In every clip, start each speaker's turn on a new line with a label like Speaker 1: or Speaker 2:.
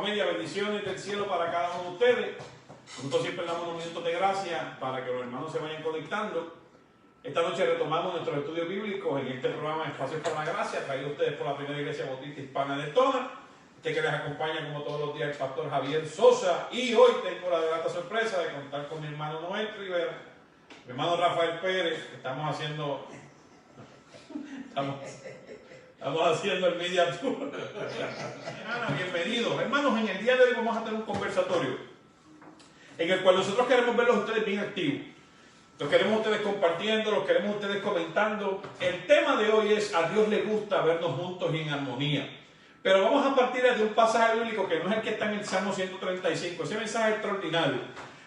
Speaker 1: Media. Bendiciones del cielo para cada uno de ustedes. Nosotros siempre damos unos minutos de gracia para que los hermanos se vayan conectando. Esta noche retomamos nuestros estudios bíblicos en este programa Espacios para la Gracia, traído a ustedes por la Primera Iglesia Bautista Hispana de Tona. Que les acompaña como todos los días el pastor Javier Sosa. Y hoy tengo la grata sorpresa de contar con mi hermano Noel Rivera, mi hermano Rafael Pérez. Estamos haciendo el Media Tour. Bienvenidos. Hermanos, en el día de hoy vamos a tener un conversatorio en el cual nosotros queremos verlos a ustedes bien activos. Los queremos ustedes compartiendo, los queremos ustedes comentando. El tema de hoy es: a Dios le gusta vernos juntos y en armonía. Pero vamos a partir de un pasaje bíblico que no es el que está en el Salmo 135, ese mensaje es extraordinario.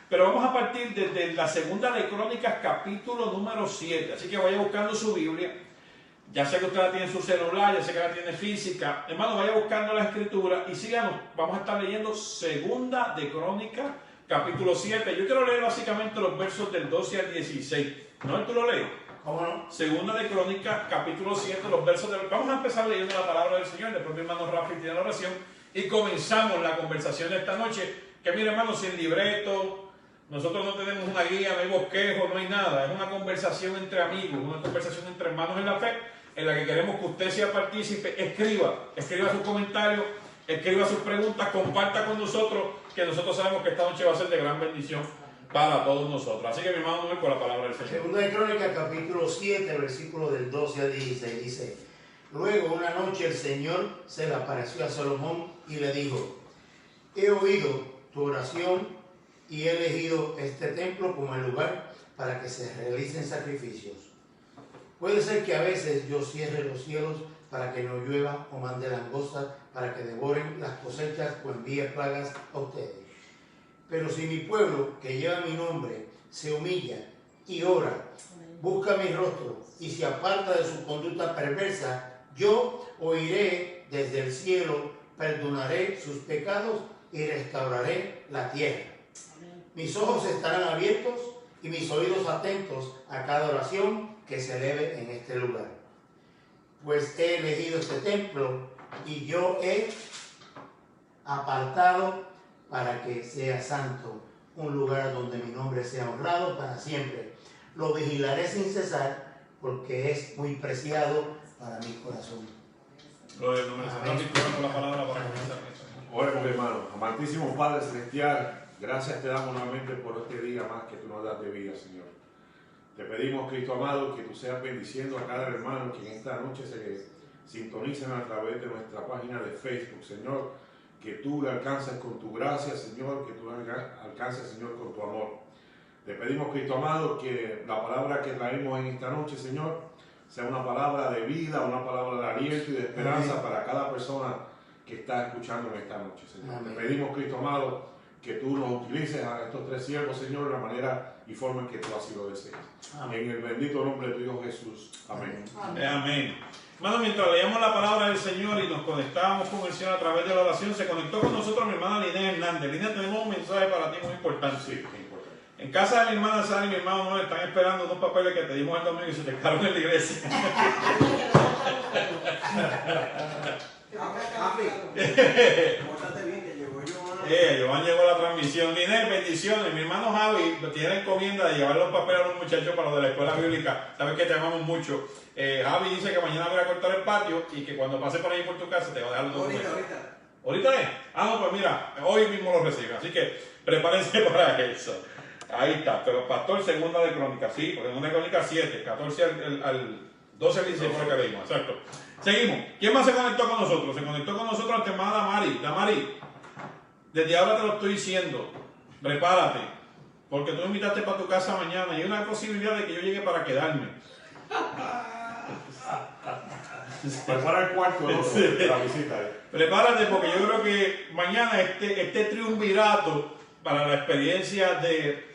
Speaker 1: Pero vamos a partir desde la segunda de Crónicas, capítulo número 7. Así que vaya buscando su Biblia. Ya sé que usted la tiene en su celular, ya sé que la tiene física. Hermano, vaya buscando la escritura y síganos. Vamos a estar leyendo segunda de Crónicas, capítulo 7. Yo quiero leer básicamente los versos del 12 al 16. ¿No? ¿Tú lo lees?
Speaker 2: ¿Cómo no?
Speaker 1: Segunda de Crónicas, capítulo 7, los versos del... Vamos a empezar leyendo la palabra del Señor. Después mi hermano Rafael tiene la oración. Y comenzamos la conversación de esta noche. Que mire, hermano, sin libreto. Nosotros no tenemos una guía, no hay bosquejo, no hay nada. Es una conversación entre amigos, una conversación entre hermanos en la fe, en la que queremos que usted sea partícipe. Escriba sus comentarios, escriba sus preguntas, comparta con nosotros, que nosotros sabemos que esta noche va a ser de gran bendición para todos nosotros. Así que mi hermano Noel, con la palabra del Señor.
Speaker 2: Segunda de Crónicas, capítulo 7, versículo del 12 al 16, dice: Luego una noche el Señor se le apareció a Salomón y le dijo: he oído tu oración y he elegido este templo como el lugar para que se realicen sacrificios. Puede ser que a veces yo cierre los cielos para que no llueva o mande langostas para que devoren las cosechas o envíe plagas a ustedes. Pero si mi pueblo, que lleva mi nombre, se humilla y ora, busca mi rostro y se aparta de su conducta perversa, yo oiré desde el cielo, perdonaré sus pecados y restauraré la tierra. Mis ojos estarán abiertos y mis oídos atentos a cada oración que se eleve en este lugar. Pues he elegido este templo y yo he apartado para que sea santo, un lugar donde mi nombre sea honrado para siempre. Lo vigilaré sin cesar, porque es muy preciado para mi corazón.
Speaker 3: Oremos, hermano. Amantísimo Padre Celestial, gracias te damos nuevamente por este día más que tú nos das de vida, Señor. Te pedimos, Cristo amado, que tú seas bendiciendo a cada hermano que en esta noche se sintonicen a través de nuestra página de Facebook, Señor. Que tú le alcances con tu gracia, Señor, que tú le alcances, Señor, con tu amor. Te pedimos, Cristo amado, que la palabra que traemos en esta noche, Señor, sea una palabra de vida, una palabra de aliento y de esperanza. Amén. Para cada persona que está escuchando en esta noche, Señor. Amén. Te pedimos, Cristo amado, que tú nos utilices a estos tres siervos, Señor, de la manera y forma en que tú así lo deseas. Amén. En el bendito nombre de tu Hijo Jesús. Amén.
Speaker 1: Amén. Amén. Hermano, mientras leíamos la palabra del Señor y nos conectábamos con el Señor a través de la oración, se conectó con nosotros mi hermana Linet Hernández. Linet, tenemos un mensaje para ti muy importante. Sí, muy importante. En casa de mi hermana Sara y mi hermano Noel están esperando unos papeles que te dimos el domingo y se te quedaron en la iglesia. Jovan llegó a la transmisión. Linet, bendiciones. Mi hermano Javi tiene la encomienda de llevar los papeles a los muchachos para lo de la escuela bíblica. Sabes que te amamos mucho. Javi dice que mañana voy a cortar el patio y que cuando pase por ahí por tu casa te va a dejar los documentos. ¿Ahorita es? Ah, no, pues mira, hoy mismo lo reciben. Así que prepárense para eso. Ahí está. Pero pastor, segunda de Crónicas, sí, segunda de Crónicas 7, 14 al 12 al 16 por lo que leímos. Exacto. Seguimos. ¿Quién más se conectó con nosotros? Se conectó con nosotros nuestra hermana Damari. Damari, desde ahora te lo estoy diciendo. Prepárate. Porque tú me invitaste para tu casa mañana y hay una posibilidad de que yo llegue para quedarme.
Speaker 3: Prepara el cuarto de la visita.
Speaker 1: Prepárate, porque yo creo que mañana este triunvirato para la experiencia de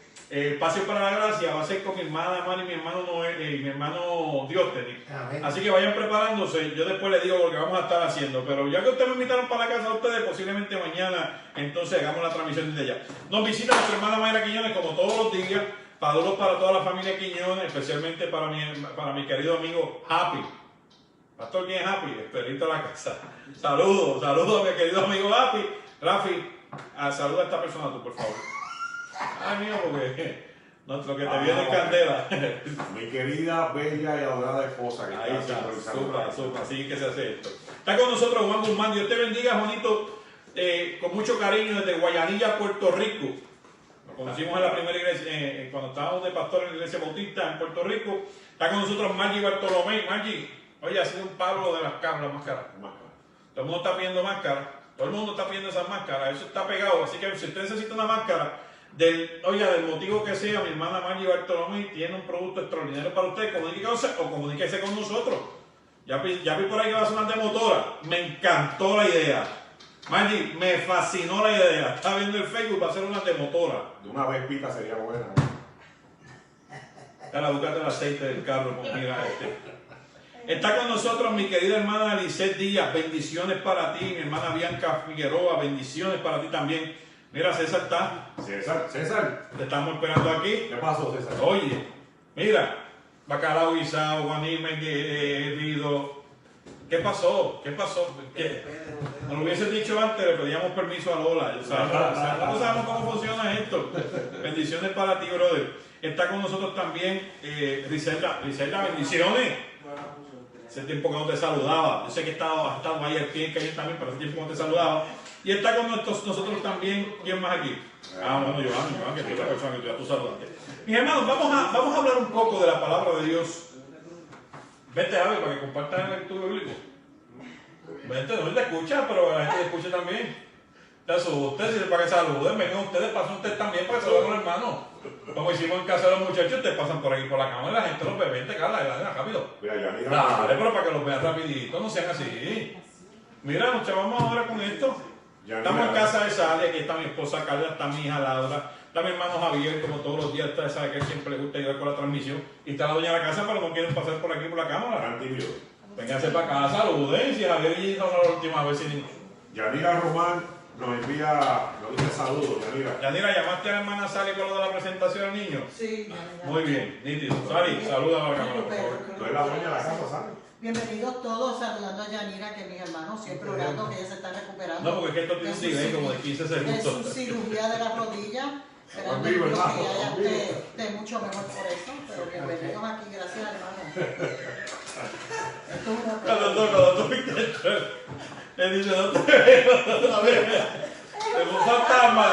Speaker 1: Paseo para la Gracia va a ser con mi hermana Mari, mi hermano Noel y mi hermano Dióstenes. Así que vayan preparándose. Yo después les digo lo que vamos a estar haciendo. Pero ya que ustedes me invitaron para la casa de ustedes, posiblemente mañana entonces hagamos la transmisión desde allá. Nos visita nuestra hermana Mayra Quiñones como todos los días. Saludos para toda la familia Quiñones, especialmente para mi querido amigo Happy. Pastor, ¿quién es Happy? El perrito de la casa. Saludos a mi querido amigo Happy. Rafi, saluda a esta persona tú, por favor. Ay, mío, porque lo que te viene en candela.
Speaker 3: Mi querida, bella y adorada esposa que
Speaker 1: Ahí está,
Speaker 3: sintonizando.
Speaker 1: súper, así que se hace esto. Está con nosotros Juan Guzmán. Dios te bendiga, Juanito, con mucho cariño desde Guayanilla, Puerto Rico. Nos conocimos en la primera iglesia, cuando estábamos de pastor en la iglesia bautista en Puerto Rico. Está con nosotros Maggi Bartolomé. Maggi, oye, ha sido un palo de las máscaras. Todo el mundo está pidiendo máscaras. Todo el mundo está pidiendo esas máscaras. Eso está pegado. Así que si usted necesita una máscara, del motivo que sea, mi hermana Maggi Bartolomé tiene un producto extraordinario para usted. Comuníquese con nosotros. Ya vi por ahí que va a sonar de motora. Me encantó la idea. Maggi, me fascinó la idea. Está viendo el Facebook, va a ser una de motora.
Speaker 3: De una vez pita sería buena.
Speaker 1: Para buscarte el aceite del carro. Mira Está con nosotros mi querida hermana Lisette Díaz. Bendiciones para ti. Mi hermana Bianca Figueroa. Bendiciones para ti también. Mira, César está.
Speaker 3: César.
Speaker 1: Te estamos esperando aquí.
Speaker 3: ¿Qué pasó, César?
Speaker 1: Oye, mira. Bacalao guisado, guanime hervido. ¿Qué pasó? Nos lo hubiese dicho antes, le pedíamos permiso a Lola. Nosotros sabemos cómo funciona esto. Bendiciones para ti, brother. Está con nosotros también Riselda, bendiciones. Hace tiempo que no te saludaba. Yo sé que has estado ahí al pie, que ayer también, pero hace tiempo que no te saludaba. Y está con nosotros también, ¿quién más aquí? Bueno, Joan, que es la persona que tú saludaste. Mis hermanos, vamos a hablar un poco de la palabra de Dios. Vete, Javi, para que compartan el estudio bíblico. Vete, no te escucha, pero la gente te escucha también. Te asustes, si para que saluden, vengan ustedes, pasen ustedes también para que saluden a los hermanos. Como hicimos en casa de los muchachos, ustedes pasan por aquí por la cámara y la gente los ve. Vente, Carla, rápido. Dale, pero para que los vean rapidito, no sean así. Mira, nos chavamos ahora con esto. Estamos en casa de Sally, aquí está mi esposa Carla, está mi hija Laura, está mi hermano Javier, como todos los días, ustedes saben que él siempre le gusta ayudar con la transmisión. Y está la doña de la casa, pero no quieren pasar por aquí por la cámara. Vénganse para acá, saluden, si Javier y no la última vez sin...
Speaker 3: Yanira Román nos envía, nos dice saludos, Yanira.
Speaker 1: Yanira, ¿llamaste a la hermana Sally con lo de la presentación al niño?
Speaker 4: Sí.
Speaker 1: Muy bien, nítido. Sally, saluda a la cámara, por favor.
Speaker 3: Tú eres la dueña de la casa, ¿sabes?
Speaker 4: Bienvenidos todos, saludando a Yanira, que es mi hermano, siempre orando que ella se está recuperando.
Speaker 1: No, porque es que esto tiene un delay como de 15
Speaker 4: Es
Speaker 1: segundos.
Speaker 4: su cirugía de la rodilla. Esperando
Speaker 3: Conmigo,
Speaker 4: que
Speaker 3: hermano,
Speaker 4: ella
Speaker 3: conmigo.
Speaker 4: esté mucho mejor por eso. Pero bienvenidos aquí, gracias hermano. Esto es una
Speaker 1: Cuando tú le dice, no te veo. Tengo un fantasma,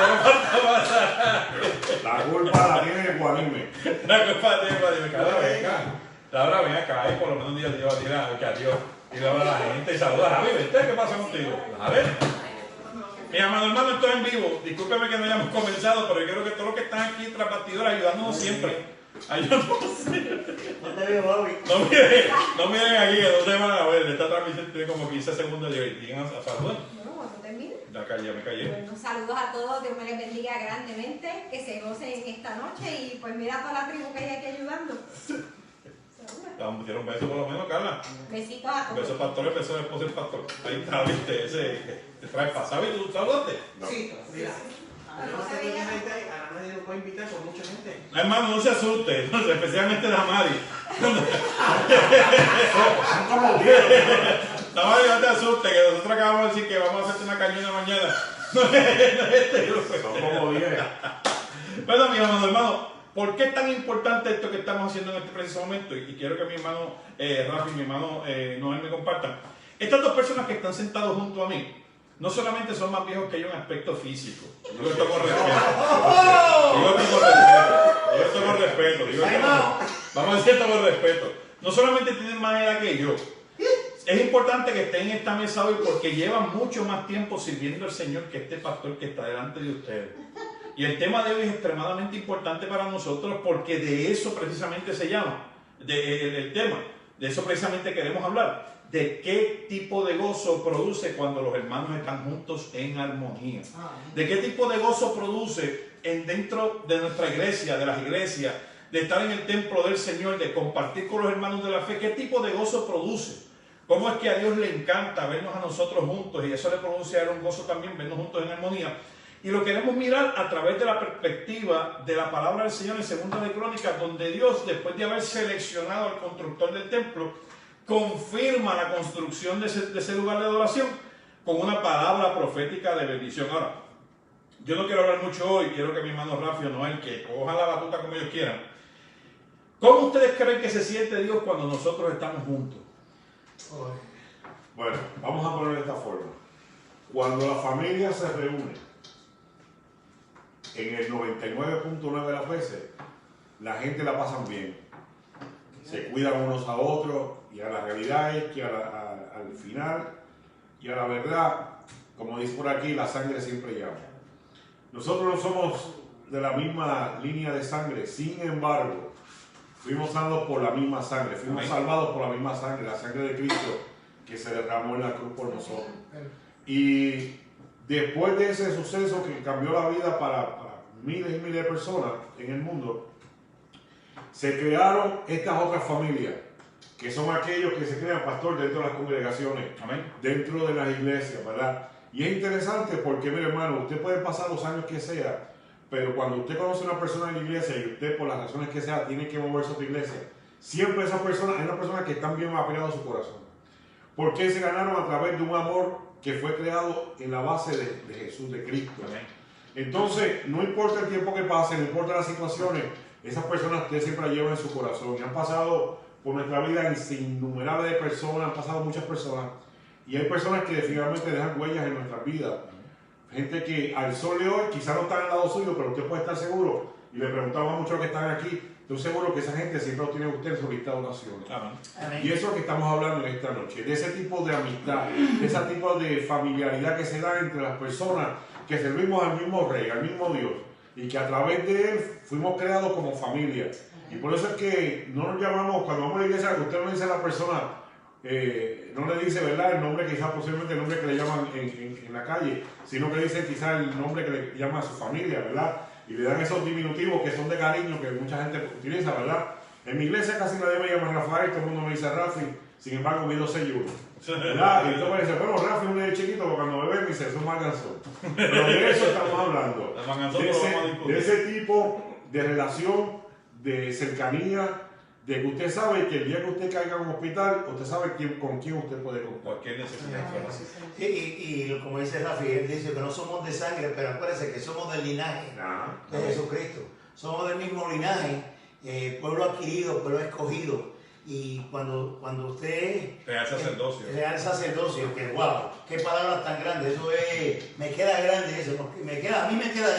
Speaker 3: La culpa la tiene el guanime.
Speaker 1: La culpa de Laura, ven acá y por lo menos un día te lleva a tirar, que adiós. Y le habla a la gente y saluda a Javi, ¿viste? ¿Qué pasa contigo? A ver. Mi amado hermano, estoy en vivo. Discúlpeme que no hayamos comenzado, pero yo creo que todos los que están aquí tras bastidores ayudándonos siempre. Ayudándonos siempre.
Speaker 2: No te veo, Bobby.
Speaker 1: No miren aquí, que no se van a ver. Esta transmisión tiene como 15 segundos de hoy. Digan a saludar.
Speaker 5: Bueno, cuando termine.
Speaker 1: Ya me callé.
Speaker 5: Bueno, saludos a todos, Dios me les bendiga grandemente, que se gocen esta noche y pues mira toda la tribu que hay aquí ayudando.
Speaker 1: Vamos a tirar un beso por lo menos, Carla.
Speaker 5: Besitos a todos.
Speaker 1: Beso pastor, beso de esposa del pastor. Ahí está, viste, ese te trae pasado. ¿Y tú saludaste?
Speaker 4: Sí,
Speaker 2: Mira, no sé qué gente hay, a nadie nos va a invitar con mucha gente.
Speaker 1: Hermano, no se asuste, especialmente la Mari. La Mari, no te asustes, que nosotros acabamos de decir que vamos a hacerte una cañona mañana. No es este grupo.
Speaker 3: Son como 10.
Speaker 1: Bueno, mi amado hermano, ¿por qué es tan importante esto que estamos haciendo en este preciso momento? Y quiero que mi hermano Rafi y mi hermano Noel me compartan. Estas dos personas que están sentados junto a mí, no solamente son más viejos que yo en aspecto físico. Digo esto con respeto. Vamos a decir esto con respeto. No solamente tienen más edad que yo. Es importante que estén en esta mesa hoy porque llevan mucho más tiempo sirviendo al Señor que este pastor que está delante de ustedes. Y el tema de hoy es extremadamente importante para nosotros porque de eso precisamente se llama, el tema, de eso precisamente queremos hablar, de qué tipo de gozo produce cuando los hermanos están juntos en armonía, de qué tipo de gozo produce dentro de nuestra iglesia, de las iglesias, de estar en el templo del Señor, de compartir con los hermanos de la fe, qué tipo de gozo produce. ¿Cómo es que a Dios le encanta vernos a nosotros juntos? Y eso le produce a él un gozo también, vernos juntos en armonía. Y lo queremos mirar a través de la perspectiva de la palabra del Señor en Segunda de Crónicas, donde Dios, después de haber seleccionado al constructor del templo, confirma la construcción de ese lugar de adoración, con una palabra profética de bendición. Ahora, yo no quiero hablar mucho hoy, quiero que mi hermano Rafi o Noel, que cojan la batuta como ellos quieran. ¿Cómo ustedes creen que se siente Dios cuando nosotros estamos juntos?
Speaker 3: Bueno, vamos a poner de esta forma. Cuando la familia se reúne, en el 99.9 de las veces, la gente la pasan bien. Se cuidan unos a otros y a la realidad es que al final y a la verdad, como dice por aquí, la sangre siempre llama. Nosotros no somos de la misma línea de sangre, sin embargo, fuimos salvados por la misma sangre, fuimos salvados por la misma sangre, la sangre de Cristo que se derramó en la cruz por nosotros. Y después de ese suceso que cambió la vida para miles y miles de personas en el mundo, se crearon estas otras familias, que son aquellos que se crean, pastor, dentro de las congregaciones, amén, dentro de las iglesias, ¿verdad? Y es interesante porque, mire hermano, usted puede pasar los años que sea, pero cuando usted conoce a una persona en la iglesia y usted por las razones que sea tiene que moverse a otra iglesia, siempre esa persona es una persona que están bien apegada a su corazón. Porque se ganaron a través de un amor que fue creado en la base de Jesús, de Cristo. Amén. Entonces, no importa el tiempo que pase, no importa las situaciones, esas personas usted siempre las lleva en su corazón. Y han pasado por nuestra vida innumerables de personas, han pasado muchas personas. Y hay personas que definitivamente dejan huellas en nuestras vidas. Gente que al sol de hoy quizás no está al lado suyo, pero usted puede estar seguro. Y le preguntamos a muchos que están aquí, estoy seguro que esa gente siempre lo tiene usted en su lista de oraciones. Y eso es lo que estamos hablando en esta noche, de ese tipo de amistad, de ese tipo de familiaridad que se da entre las personas que servimos al mismo Rey, al mismo Dios, y que a través de Él fuimos creados como familia. Y por eso es que no nos llamamos, cuando vamos a la iglesia, que usted no le dice a la persona, no le dice, ¿verdad?, el nombre, quizás posiblemente el nombre que le llaman en la calle, sino que le dice quizás el nombre que le llama a su familia, ¿verdad? Y le dan esos diminutivos que son de cariño que mucha gente utiliza, ¿verdad? En mi iglesia casi nadie me llama Rafael, todo el mundo me dice Rafi, sin embargo mido 6'1", ¿verdad? Y entonces me dice, bueno, Rafi es un chiquito, pero cuando me ve me dice, eso es manganzón. Pero de eso estamos hablando, de ese tipo de relación, de cercanía, de que usted sabe que el día que usted caiga en un hospital, usted sabe con quién usted puede contar.
Speaker 1: Cualquier necesidad.
Speaker 2: Y como dice Rafi, él dice que no somos de sangre, pero acuérdense que somos del linaje de Jesucristo. Somos del mismo linaje, pueblo adquirido, pueblo escogido. Y cuando usted...
Speaker 1: Real sacerdocio.
Speaker 2: Real sacerdocio, que wow, qué palabras tan grandes. Eso es, me queda grande eso, a mí me queda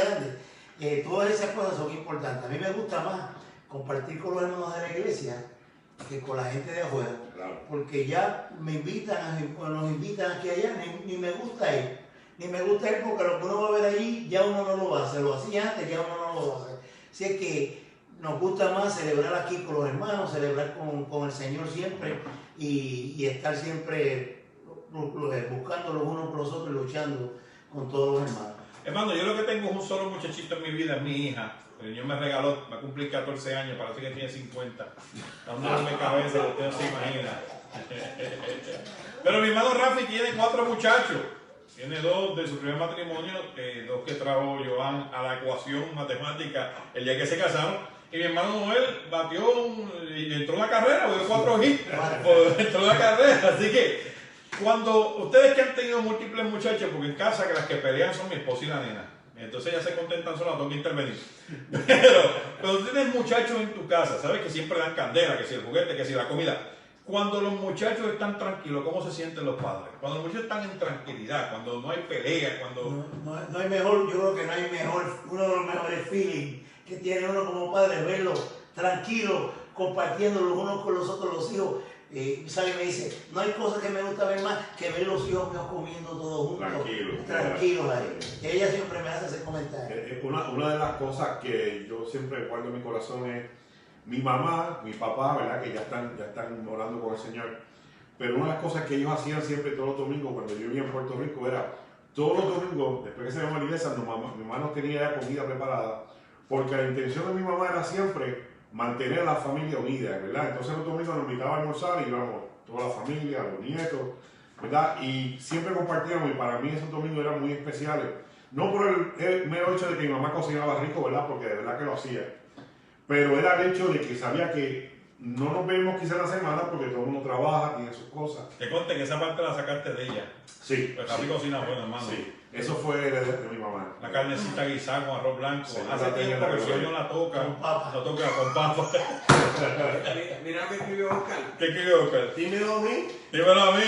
Speaker 2: grande. Todas esas cosas son importantes. A mí me gusta más compartir con los hermanos de la iglesia que con la gente de afuera, claro, porque ya nos invitan aquí y allá, ni me gusta ir, porque lo que uno va a ver allí ya uno no lo va a hacer, lo hacía antes, ya uno no lo va a hacer. Así es que nos gusta más celebrar aquí con los hermanos, celebrar con el Señor siempre y estar siempre buscando los unos por los otros y luchando con todos los hermanos.
Speaker 1: Hermano, yo lo que tengo es un solo muchachito en mi vida, es mi hija. El Señor me regaló, va a cumplir 14 años, parece que tiene 50. Dándome cabeza, usted no se imagina. Pero mi hermano Rafi tiene 4 muchachos. Tiene 2 de su primer matrimonio, 2 que trajo Joan a la ecuación matemática el día que se casaron. Y mi hermano Noel batió y entró en la carrera, dio 4 hits, entró en la carrera. Así que cuando ustedes que han tenido múltiples muchachos, porque en casa que las que pelean son mi esposa y la nena. Entonces ya se contentan solas, tengo que intervenir. Pero cuando tienes muchachos en tu casa, sabes que siempre dan candela, que si el juguete, que si la comida. Cuando los muchachos están tranquilos, ¿cómo se sienten los padres? Cuando los muchachos están en tranquilidad, cuando no hay pelea, cuando...
Speaker 2: No hay mejor, yo creo que no hay mejor, uno de los mejores feelings que tiene uno como padre, verlos tranquilos, compartiendo los unos con los otros, los hijos. ¿Sabe? Me dice, no hay cosa que me gusta ver más que ver los hijos míos comiendo todos juntos. Tranquilos ahí. Ella siempre me hace ese comentario.
Speaker 3: Una de las cosas que yo siempre guardo en mi corazón es mi mamá, mi papá, ¿verdad? Que ya están orando con el Señor. Pero una de las cosas que ellos hacían siempre todos los domingos cuando yo vivía en Puerto Rico era, todos los domingos, después que se llamaba la iglesia, mi mamá nos tenía ya comida preparada, porque la intención de mi mamá era siempre mantener a la familia unida, ¿verdad? Entonces los domingos nos invitaban a almorzar y íbamos toda la familia, los nietos, ¿verdad? Y siempre compartíamos, y para mí esos domingos eran muy especiales. No por el mero hecho de que mi mamá cocinaba rico, ¿verdad? Porque de verdad que lo hacía. Pero era el hecho de que sabía que no nos vemos quizá en la semana porque todo el mundo trabaja, tiene sus cosas.
Speaker 1: Te conté que esa parte la sacaste de ella.
Speaker 3: Sí.
Speaker 1: Pues Javi cocina bueno, hermano.
Speaker 3: Sí, eso fue de mi mamá.
Speaker 1: La carnecita guisada con arroz blanco.
Speaker 3: Sí,
Speaker 1: Hace
Speaker 3: la
Speaker 1: tiempo que el sueño la toca.
Speaker 2: Con papa.
Speaker 1: La toca con papa.
Speaker 6: Mira lo que escribió Oscar.
Speaker 1: ¿Qué escribió Oscar?
Speaker 2: Dímelo a mí.
Speaker 1: Dímelo a mí.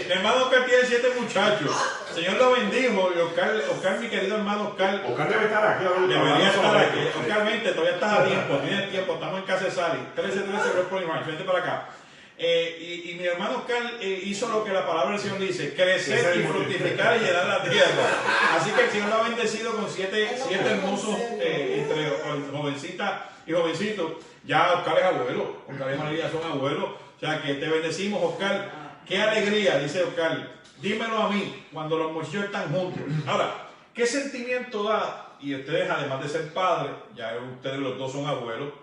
Speaker 1: Mi hermano Oscar tiene 7 muchachos. El Señor lo bendijo. Y Oscar, mi querido hermano Oscar,
Speaker 3: Oscar debe estar aquí.
Speaker 1: debería estar aquí. Oscar, vente, todavía estás a tiempo. Tienes tiempo. Estamos en casa de Sally. 1313 West Point Ranch. Vente para acá. Y mi hermano Oscar hizo lo que la palabra del Señor dice: crecer y fructificar y llenar la tierra. Así que el Señor lo ha bendecido con 7 hermosos entre jovencitas y jovencitos. Ya Oscar es abuelo. Oscar y María son abuelos. O sea que te bendecimos, Oscar. Qué alegría, dice Oscar. Dímelo a mí cuando los muchachos están juntos. Ahora, ¿qué sentimiento da? Y ustedes, además de ser padres, ya ustedes los dos son abuelos,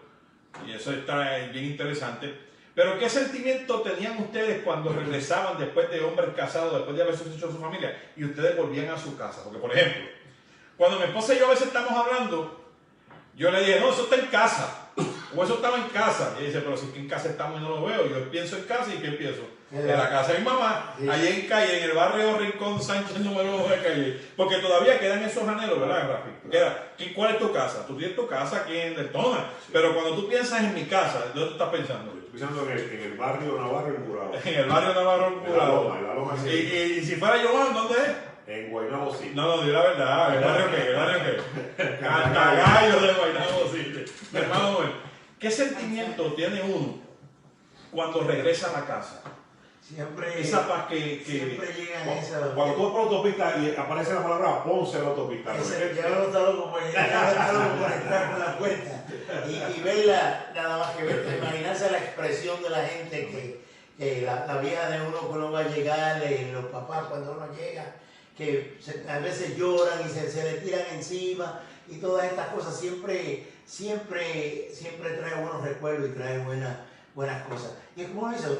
Speaker 1: y eso está bien interesante. Pero ¿qué sentimiento tenían ustedes cuando regresaban después de hombres casados, después de haberse hecho su familia, y ustedes volvían a su casa? Porque, por ejemplo, cuando mi esposa y yo a veces estamos hablando, yo le dije, no, eso está en casa. O eso estaba en casa. Y dice, pero si en casa estamos y no lo veo. Yo pienso en casa y ¿qué pienso? En la casa de mi mamá, allí en calle, en el barrio Rincón Sánchez número 2 de calle. Porque todavía quedan esos anhelos, ¿verdad, Rafi? ¿Cuál es tu casa? Tú tienes tu casa aquí en Deltona. Pero cuando tú piensas en mi casa, ¿dónde tú estás pensando?
Speaker 3: Estoy pensando en el barrio Navarro en Curado.
Speaker 1: En el barrio Navarro en Curado.
Speaker 3: En la Loma, sí.
Speaker 1: Y si fuera Giovanni, ¿dónde es?
Speaker 3: En Guaynabo sí.
Speaker 1: No, di la verdad. ¿El barrio qué? ¿El barrio qué? Cantagallo de Guaynabo City. Hermano, ¿qué sentimiento tiene uno cuando regresa a la casa?
Speaker 2: Siempre,
Speaker 1: Esa paz que
Speaker 2: siempre llegan esas.
Speaker 3: Cuando tú vas por la autopista y aparece la palabra Ponce en la autopista.
Speaker 2: Ya no está loco por entrar por la puerta y verla, nada más que ver, imaginarse la expresión de la gente que la vieja de uno cuando va a llegar, los papás cuando uno llega, que a veces lloran y se le tiran encima y todas estas cosas siempre trae buenos recuerdos y trae buenas cosas. Y es como eso,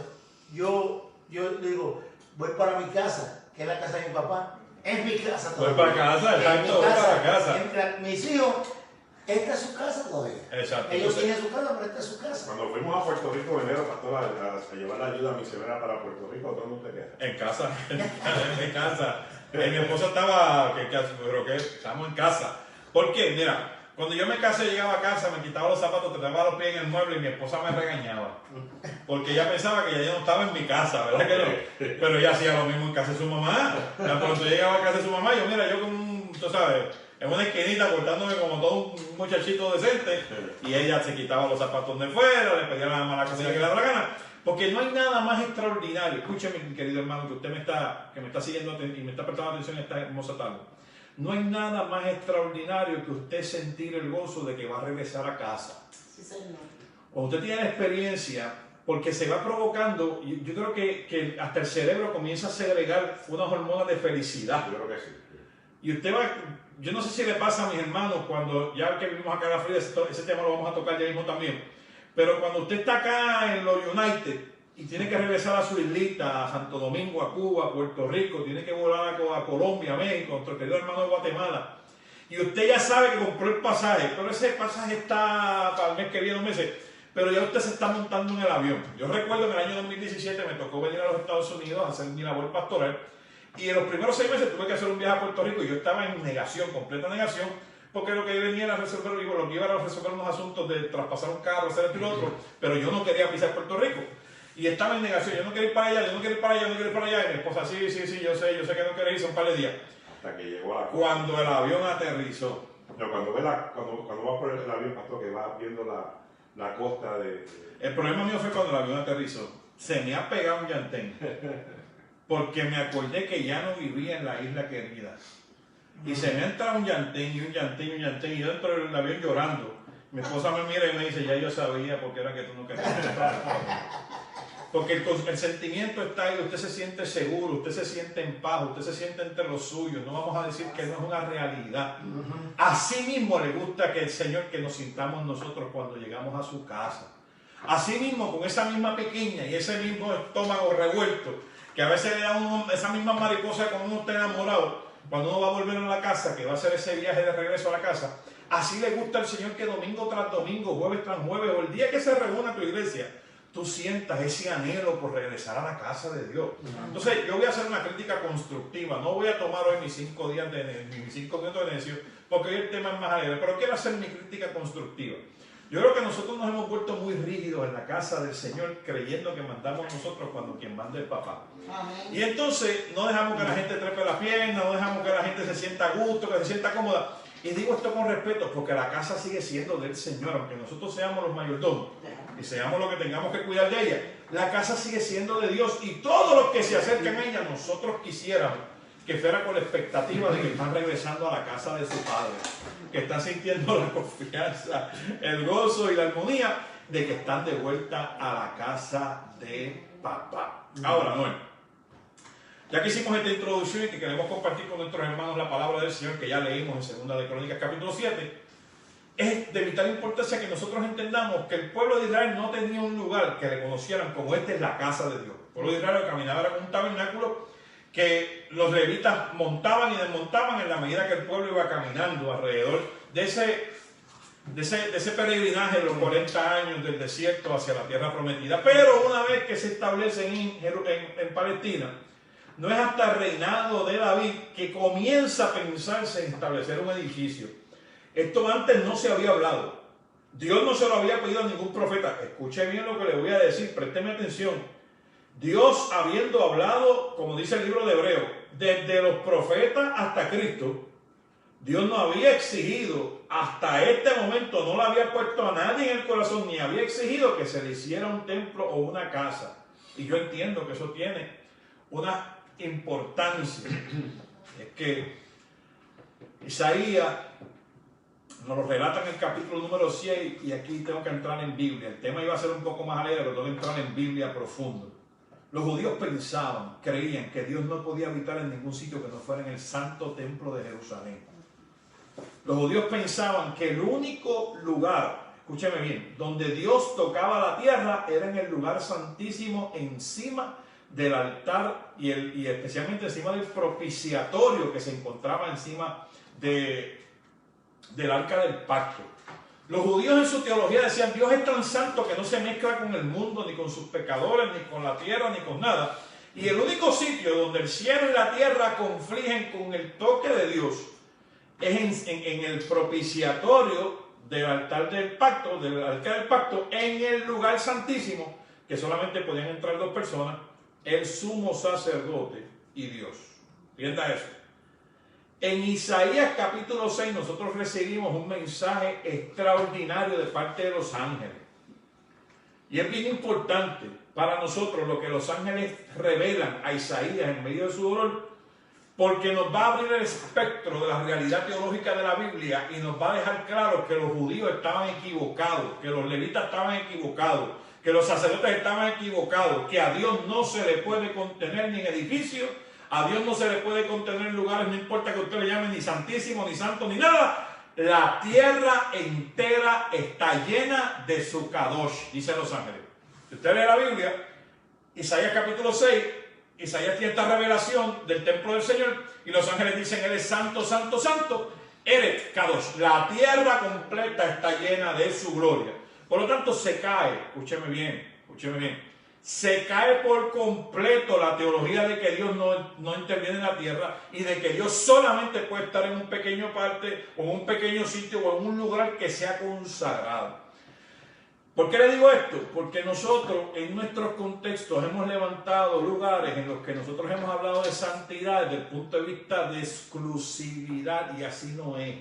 Speaker 2: yo digo, voy para mi casa, que es la casa de mi papá, es mi casa todavía.
Speaker 1: Voy para casa, exacto, voy para casa.
Speaker 2: Mis hijos, esta es su casa todavía.
Speaker 1: Exacto.
Speaker 2: Ellos tienen su casa, pero esta es su casa.
Speaker 3: Cuando fuimos a Puerto Rico en enero, pastor, a llevar la ayuda misionera para Puerto Rico, ¿dónde te quedas?
Speaker 1: En casa, en casa. Mi esposa estaba, pero que estamos en casa. ¿Por qué? Mira, cuando yo me casé, llegaba a casa, me quitaba los zapatos, trataba los pies en el mueble y mi esposa me regañaba. Porque ella pensaba que ya yo no estaba en mi casa, ¿verdad que no? Pero ella hacía lo mismo en casa de su mamá. Cuando yo llegaba a casa de su mamá, yo con tú sabes, en una esquinita cortándome como todo un muchachito decente. Y ella se quitaba los zapatos de fuera, le pedía la mamá la comida que le daba la gana. Porque no hay nada más extraordinario. Escúcheme, mi querido hermano, que usted me está siguiendo y me está prestando atención en esta hermosa tarde. No hay nada más extraordinario que usted sentir el gozo de que va a regresar a casa.
Speaker 4: Sí, señor.
Speaker 1: Cuando usted tiene la experiencia, porque se va provocando, yo creo que hasta el cerebro comienza a segregar unas hormonas de felicidad.
Speaker 3: Yo creo que sí.
Speaker 1: Y usted va, yo no sé si le pasa a mis hermanos cuando, ya que vivimos acá en la Florida, ese tema lo vamos a tocar ya mismo también, pero cuando usted está acá en los United y tiene que regresar a su islita, a Santo Domingo, a Cuba, a Puerto Rico, tiene que volar a Colombia, a México, nuestro querido hermano de Guatemala, y usted ya sabe que compró el pasaje, pero ese pasaje está para el mes que viene, 2 meses, pero ya usted se está montando en el avión. Yo recuerdo en el año 2017 me tocó venir a los Estados Unidos a hacer mi labor pastoral, y en los primeros 6 meses tuve que hacer un viaje a Puerto Rico y yo estaba en negación, completa negación, porque lo que venía era resolver, lo que iba era resolver unos asuntos de traspasar un carro, hacer esto y lo otro, pero yo no quería pisar Puerto Rico. Y estaba en negación, yo no quería ir para allá, yo no quiero ir para allá, yo no quiero ir para allá. Y mi esposa, sí, yo sé que no queréis ir, son un par de días.
Speaker 3: Hasta que llegó la...
Speaker 1: Cuando el avión aterrizó.
Speaker 3: No, cuando vas por el avión, pastor, que vas viendo la costa de...
Speaker 1: El problema mío fue cuando el avión aterrizó. Se me ha pegado un llantén. Porque me acordé que ya no vivía en la isla querida. Y se me ha entrado un llantén, y yo dentro del avión llorando. Mi esposa me mira y me dice, ya yo sabía porque era que tú no querías estar. Porque el sentimiento está ahí, usted se siente seguro, usted se siente en paz, usted se siente entre los suyos. No vamos a decir que no es una realidad. Así mismo le gusta que el Señor que nos sintamos nosotros cuando llegamos a su casa. Así mismo, con esa misma pequeña y ese mismo estómago revuelto, que a veces le da esa misma mariposa cuando uno está enamorado, cuando uno va a volver a la casa, que va a hacer ese viaje de regreso a la casa, Así le gusta al Señor que domingo tras domingo, jueves tras jueves, o el día que se reúna tu iglesia, tú sientas ese anhelo por regresar a la casa de Dios. Entonces, yo voy a hacer una crítica constructiva. No voy a tomar hoy mis 5 minutos de necio, porque hoy el tema es más alegre, pero quiero hacer mi crítica constructiva. Yo creo que nosotros nos hemos vuelto muy rígidos en la casa del Señor, creyendo que mandamos nosotros cuando quien manda es papá.
Speaker 4: Amén.
Speaker 1: Y entonces no dejamos que la gente trepe la pierna, no dejamos que la gente se sienta a gusto, que se sienta cómoda. Y digo esto con respeto, porque la casa sigue siendo del Señor, aunque nosotros seamos los mayordomos y seamos los que tengamos que cuidar de ella. La casa sigue siendo de Dios, y todos los que se acercan a ella, nosotros quisiéramos que fuera con la expectativa de que están regresando a la casa de su Padre, que están sintiendo la confianza, el gozo y la armonía de que están de vuelta a la casa de papá. Ahora, Noel, ya que hicimos esta introducción y que queremos compartir con nuestros hermanos la palabra del Señor, que ya leímos en 2 de Crónicas capítulo 7, es de vital importancia que nosotros entendamos que el pueblo de Israel no tenía un lugar que le conocieran como esta es la casa de Dios. El pueblo de Israel caminaba con un tabernáculo que los levitas montaban y desmontaban en la medida que el pueblo iba caminando alrededor de ese peregrinaje de los 40 años del desierto hacia la tierra prometida. Pero una vez que se establecen en Palestina, no es hasta el reinado de David que comienza a pensarse en establecer un edificio. Esto antes no se había hablado. Dios no se lo había pedido a ningún profeta. Escuche bien lo que le voy a decir, présteme atención. Dios, habiendo hablado, como dice el libro de Hebreos, desde los profetas hasta Cristo, Dios no había exigido, hasta este momento no le había puesto a nadie en el corazón, ni había exigido que se le hiciera un templo o una casa. Y yo entiendo que eso tiene una importancia. Es que Isaías nos lo relata en el capítulo número 6, y aquí tengo que entrar en Biblia. El tema iba a ser un poco más alegre, pero tengo que entrar en Biblia profundo. Los judíos pensaban, creían que Dios no podía habitar en ningún sitio que no fuera en el santo templo de Jerusalén. Los judíos pensaban que el único lugar, escúcheme bien, donde Dios tocaba la tierra era en el lugar santísimo, encima del altar y especialmente encima del propiciatorio que se encontraba encima del arca del pacto. Los judíos en su teología decían, Dios es tan santo que no se mezcla con el mundo, ni con sus pecadores, ni con la tierra, ni con nada. Y el único sitio donde el cielo y la tierra confligen con el toque de Dios es en el propiciatorio del altar del pacto, del arca del pacto, en el lugar santísimo, que solamente podían entrar 2 personas, el sumo sacerdote y Dios. Entienda eso. En Isaías capítulo 6 nosotros recibimos un mensaje extraordinario de parte de los ángeles. Y es bien importante para nosotros lo que los ángeles revelan a Isaías en medio de su dolor, porque nos va a abrir el espectro de la realidad teológica de la Biblia y nos va a dejar claro que los judíos estaban equivocados, que los levitas estaban equivocados, que los sacerdotes estaban equivocados, que a Dios no se le puede contener ni en edificios, a Dios no se le puede contener en lugares, no importa que usted le llame ni santísimo, ni santo, ni nada. La tierra entera está llena de su Kadosh, dicen los ángeles. Si usted lee la Biblia, Isaías capítulo 6, Isaías tiene esta revelación del templo del Señor y los ángeles dicen, Él es santo, santo, santo, Eret Kadosh. La tierra completa está llena de su gloria. Por lo tanto, se cae, escúcheme bien, se cae por completo la teología de que Dios no interviene en la tierra y de que Dios solamente puede estar en un pequeño parte o en un pequeño sitio o en un lugar que sea consagrado. ¿Por qué le digo esto? Porque nosotros en nuestros contextos hemos levantado lugares en los que nosotros hemos hablado de santidad desde el punto de vista de exclusividad, y así no es.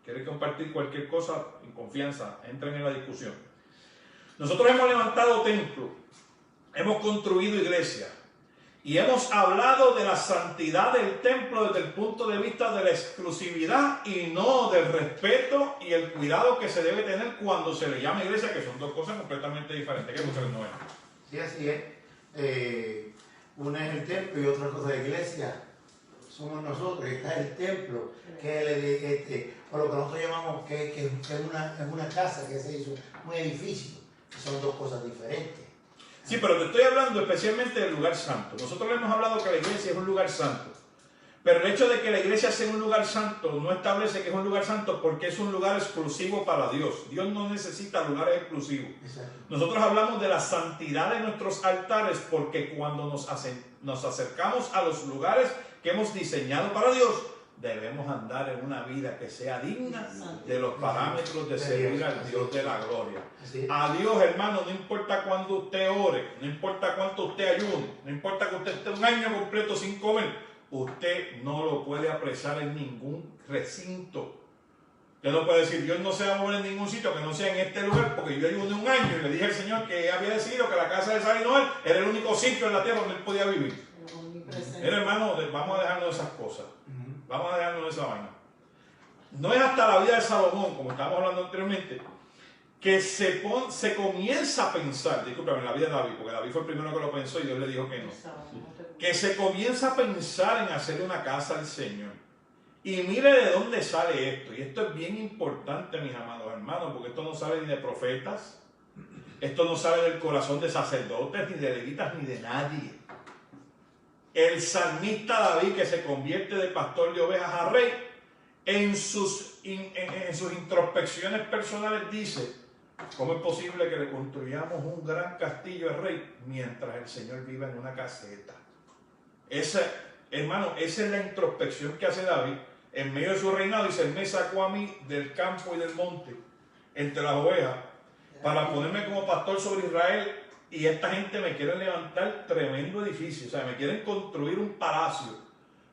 Speaker 1: ¿Quiere compartir cualquier cosa? En confianza, entren en la discusión. Nosotros hemos levantado templos, hemos construido iglesias y hemos hablado de la santidad del templo desde el punto de vista de la exclusividad y no del respeto y el cuidado que se debe tener cuando se le llama iglesia, que son 2 cosas completamente diferentes. ¿Qué ustedes no ven?
Speaker 2: Sí, así es. Una es el templo y otra cosa es la iglesia. Somos nosotros, está el templo, que es o lo que nosotros llamamos que es una casa que se hizo, un edificio. Son 2 cosas diferentes.
Speaker 1: Sí, pero te estoy hablando especialmente del lugar santo. Nosotros le hemos hablado que la iglesia es un lugar santo, Pero el hecho de que la iglesia sea un lugar santo no establece que es un lugar santo porque es un lugar exclusivo para Dios. Dios no necesita lugares exclusivos.
Speaker 2: Exacto.
Speaker 1: Nosotros hablamos de la santidad de nuestros altares porque cuando nos acercamos a los lugares que hemos diseñado para Dios, debemos andar en una vida que sea digna de los parámetros de servir al Dios de la gloria. A Dios, hermano, no importa cuándo usted ore, no importa cuánto usted ayune, no importa que usted esté un año completo sin comer, usted no lo puede apresar en ningún recinto. Usted no puede decir, Dios no se va a mover en ningún sitio que no sea en este lugar, porque yo ayuné un año y le dije al Señor que había decidido que la casa de Sara y Noel era el único sitio en la tierra donde él podía vivir. Mira, hermano, vamos a dejarnos de esas cosas. Vamos a dejarnos de esa vaina. No es hasta la vida de Salomón, como estábamos hablando anteriormente, que se comienza a pensar, discúlpame, la vida de David, porque David fue el primero que lo pensó y Dios le dijo que no. Que se comienza a pensar en hacer una casa al Señor. Y mire de dónde sale esto. Y esto es bien importante, mis amados hermanos, porque esto no sale ni de profetas, esto no sale del corazón de sacerdotes, ni de levitas, ni de nadie. El salmista David, que se convierte de pastor de ovejas a rey, en sus introspecciones personales dice: ¿cómo es posible que le construyamos un gran castillo al rey mientras el Señor viva en una caseta? Hermano, esa es la introspección que hace David en medio de su reinado. Dice: Él me sacó a mí del campo y del monte, entre las ovejas, para ponerme como pastor sobre Israel. Y esta gente me quiere levantar tremendo edificio, o sea, me quieren construir un palacio.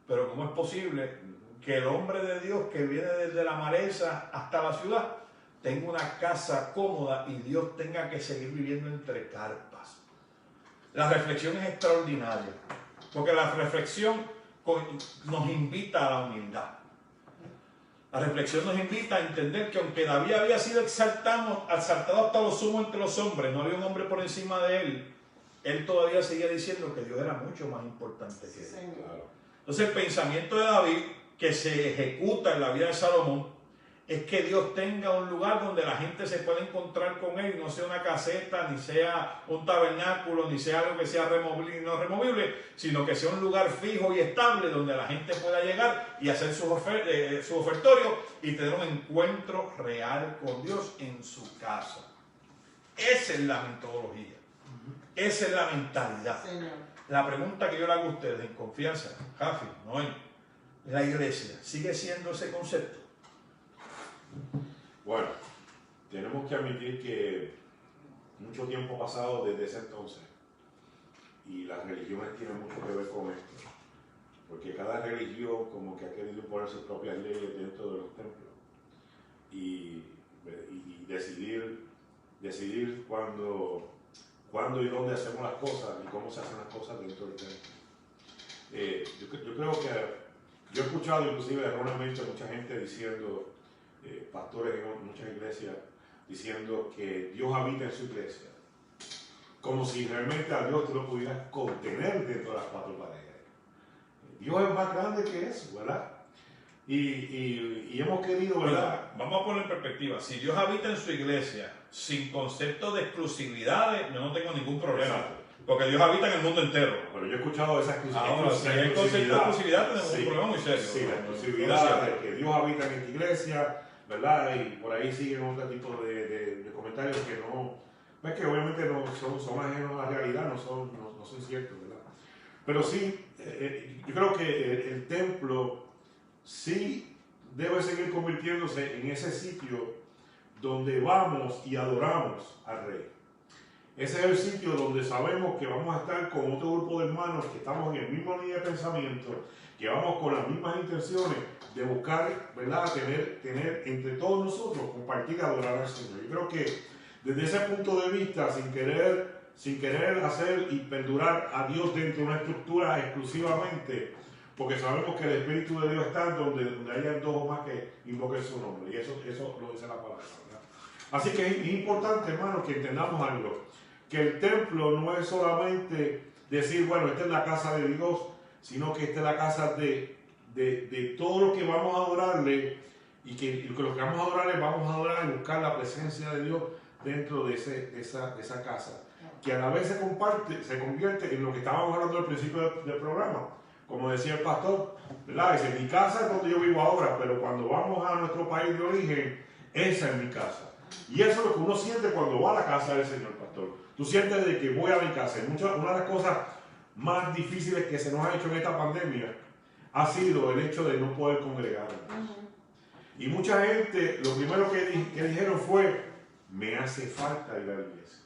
Speaker 1: Pero ¿cómo es posible que el hombre de Dios que viene desde la maleza hasta la ciudad tenga una casa cómoda y Dios tenga que seguir viviendo entre carpas? La reflexión es extraordinaria, porque la reflexión nos invita a la humildad. La reflexión nos invita a entender que aunque David había sido exaltado hasta lo sumo entre los hombres, no había un hombre por encima de él, él todavía seguía diciendo que Dios era mucho más importante que él. Entonces el pensamiento de David, que se ejecuta en la vida de Salomón, es que Dios tenga un lugar donde la gente se pueda encontrar con él, no sea una caseta, ni sea un tabernáculo, ni sea algo que sea removible y no removible, sino que sea un lugar fijo y estable donde la gente pueda llegar y hacer su ofertorio y tener un encuentro real con Dios en su casa. Esa es la metodología, esa es la mentalidad. La pregunta que yo le hago a ustedes en confianza, Jafi, Noel, ¿la iglesia sigue siendo ese concepto?
Speaker 3: Bueno, tenemos que admitir que mucho tiempo ha pasado desde ese entonces y las religiones tienen mucho que ver con esto, porque cada religión como que ha querido poner sus propias leyes dentro de los templos y decidir cuándo y dónde hacemos las cosas y cómo se hacen las cosas dentro del templo. Yo creo que yo he escuchado inclusive erróneamente mucha gente diciendo, pastores en muchas iglesias diciendo que Dios habita en su iglesia, como si realmente a Dios tú lo pudieras contener dentro de las cuatro paredes. Dios es más grande que eso, ¿verdad? Y hemos querido, ¿verdad?
Speaker 1: Vamos a poner en perspectiva. Si Dios habita en su iglesia sin concepto de exclusividad, yo no tengo ningún problema.
Speaker 3: Exacto.
Speaker 1: Porque Dios habita en el mundo entero.
Speaker 3: Pero yo he escuchado esa exclusividad.
Speaker 1: Ahora, si hay el concepto de exclusividad, tenemos un problema muy serio.
Speaker 3: Sí, la exclusividad de que Dios habita en esta iglesia, ¿verdad? Y por ahí siguen otro tipo de comentarios que no, es que obviamente no son ajenos a la realidad, no son ciertos, ¿verdad? Pero sí, yo creo que el templo sí debe seguir convirtiéndose en ese sitio donde vamos y adoramos al Rey. Ese es el sitio donde sabemos que vamos a estar con otro grupo de hermanos que estamos en el mismo línea de pensamiento, que vamos con las mismas intenciones de buscar, ¿verdad?, tener entre todos nosotros, compartir, adorar al Señor. Yo creo que desde ese punto de vista, sin querer hacer y perdurar a Dios dentro de una estructura exclusivamente, porque sabemos que el Espíritu de Dios está donde haya dos o más que invoquen su nombre, y eso lo dice la palabra, ¿verdad? Así que es importante, hermanos, que entendamos algo, que el templo no es solamente decir, bueno, esta es la casa de Dios, sino que esta es la casa de todo lo que vamos a adorarle, y que lo que vamos a adorarle, vamos a adorar y buscar la presencia de Dios dentro de esa casa, que a la vez se convierte en lo que estábamos hablando al principio del programa, como decía el pastor, ¿verdad? Dice, mi casa es donde yo vivo ahora, pero cuando vamos a nuestro país de origen, esa es mi casa. Y eso es lo que uno siente cuando va a la casa del Señor, pastor. Tú sientes de que voy a mi casa. Una de las cosas más difíciles que se nos ha hecho en esta pandemia ha sido el hecho de no poder congregarnos. Y mucha gente, lo primero que dijeron fue, me hace falta ir a la iglesia.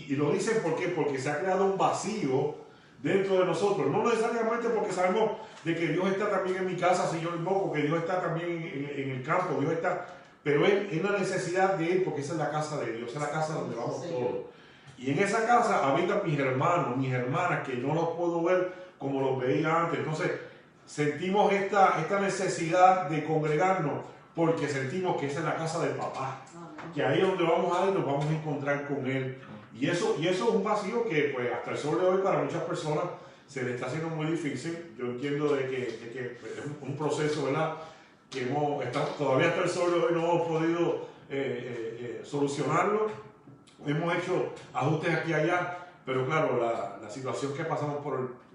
Speaker 3: Y lo dicen ¿por qué? Porque se ha creado un vacío dentro de nosotros. No necesariamente porque sabemos de que Dios está también en mi casa, si yo invoco, que Dios está también en el campo, Dios está... Pero es la necesidad de ir, porque esa es la casa de Dios, esa es la casa donde vamos todos. Y en esa casa habitan mis hermanos, mis hermanas, que no los puedo ver como los veía antes. Entonces, sentimos esta necesidad de congregarnos porque sentimos que esa es la casa del papá. Que ahí es donde vamos a ir, nos vamos a encontrar con él. Y eso es un vacío que pues hasta el sol de hoy para muchas personas se le está haciendo muy difícil. Yo entiendo de que es un proceso, ¿verdad? Que todavía hasta el sol de hoy no hemos podido solucionarlo. Hemos hecho ajustes aquí y allá, pero claro, la situación que pasamos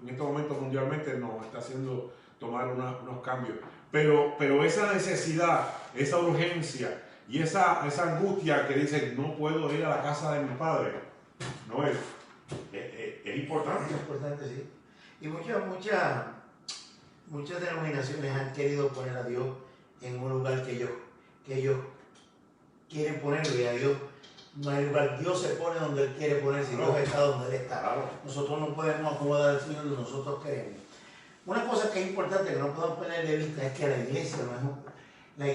Speaker 3: en estos momentos mundialmente nos está haciendo tomar unos cambios. Pero esa necesidad, esa urgencia y esa angustia que dice no puedo ir a la casa de mi padre, no es importante.
Speaker 2: Es importante, sí. Y muchas denominaciones han querido poner a Dios en un lugar que ellos quieren ponerlo, y a Dios no hay lugar. Dios se pone donde Él quiere ponerse, y Dios está donde Él está. Claro. Nosotros no podemos acomodar al Señor donde nosotros queremos. Una cosa que es importante que no podemos perder de vista es que la iglesia no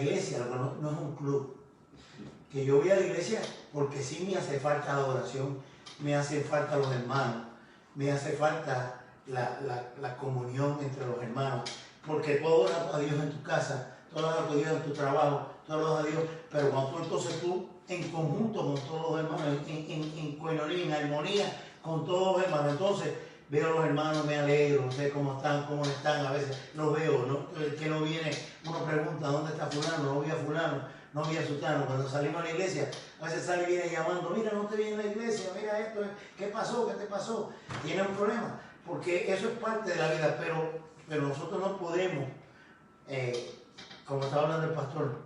Speaker 2: es un club. Que yo voy a la iglesia porque sí me hace falta adoración, me hace falta los hermanos, me hace falta la comunión entre los hermanos, porque puedo orar a Dios en tu casa, tú oras a Dios en tu trabajo, tú oras a Dios, pero cuando entonces tú en conjunto con todos los hermanos, en coinonía, en armonía con todos los hermanos, entonces veo a los hermanos, me alegro, no sé cómo están, a veces los veo, ¿no? El que no viene, uno pregunta, ¿dónde está fulano? No vi a fulano, no vi a sultano. Cuando salimos a la iglesia, a veces sale y viene llamando, mira, no te vi en la iglesia, mira esto, ¿qué pasó? ¿Qué te pasó? Tiene un problema, porque eso es parte de la vida, pero nosotros no podemos, como estaba hablando el pastor,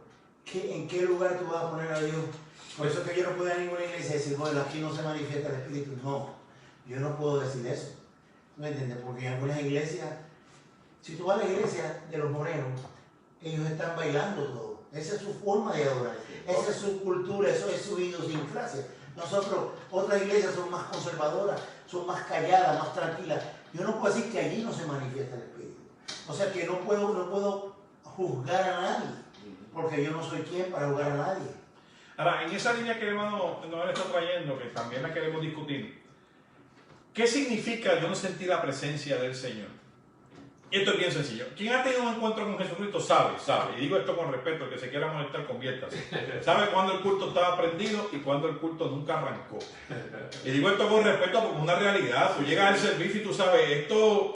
Speaker 2: ¿en qué lugar tú vas a poner a Dios? Por eso es que yo no puedo ir a ninguna iglesia y decir, bueno, aquí no se manifiesta el Espíritu. No, yo no puedo decir eso. ¿Me entiendes? Porque en algunas iglesias, si tú vas a la iglesia de los morenos, ellos están bailando todo. Esa es su forma de adorar. Esa es su cultura, eso es su idiosincrasia. Nosotros, otras iglesias son más conservadoras, son más calladas, más tranquilas. Yo no puedo decir que allí no se manifiesta el Espíritu. O sea que no puedo juzgar a nadie, porque yo no soy quien para juzgar a nadie.
Speaker 1: Ahora, en esa línea que el hermano nos está trayendo, que también la queremos discutir, ¿qué significa yo no sentir la presencia del Señor? Y esto es bien sencillo. Quien ha tenido un encuentro con Jesucristo sabe, y digo esto con respeto, el que se quiera molestar, conviértase. Sabe cuándo el culto estaba prendido y cuándo el culto nunca arrancó. Y digo esto con respeto porque es una realidad. Tú llegas al servicio y tú sabes, esto,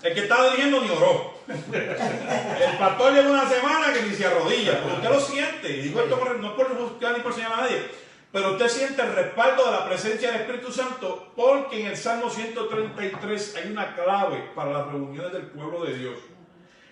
Speaker 1: el que estaba dirigiendo ni oró. El pastor lleva una semana que ni se arrodilla, pero usted lo siente. Y digo esto no por juzgar ni por señalar a nadie, pero usted siente el respaldo de la presencia del Espíritu Santo, porque en el Salmo 133 hay una clave para las reuniones del pueblo de Dios.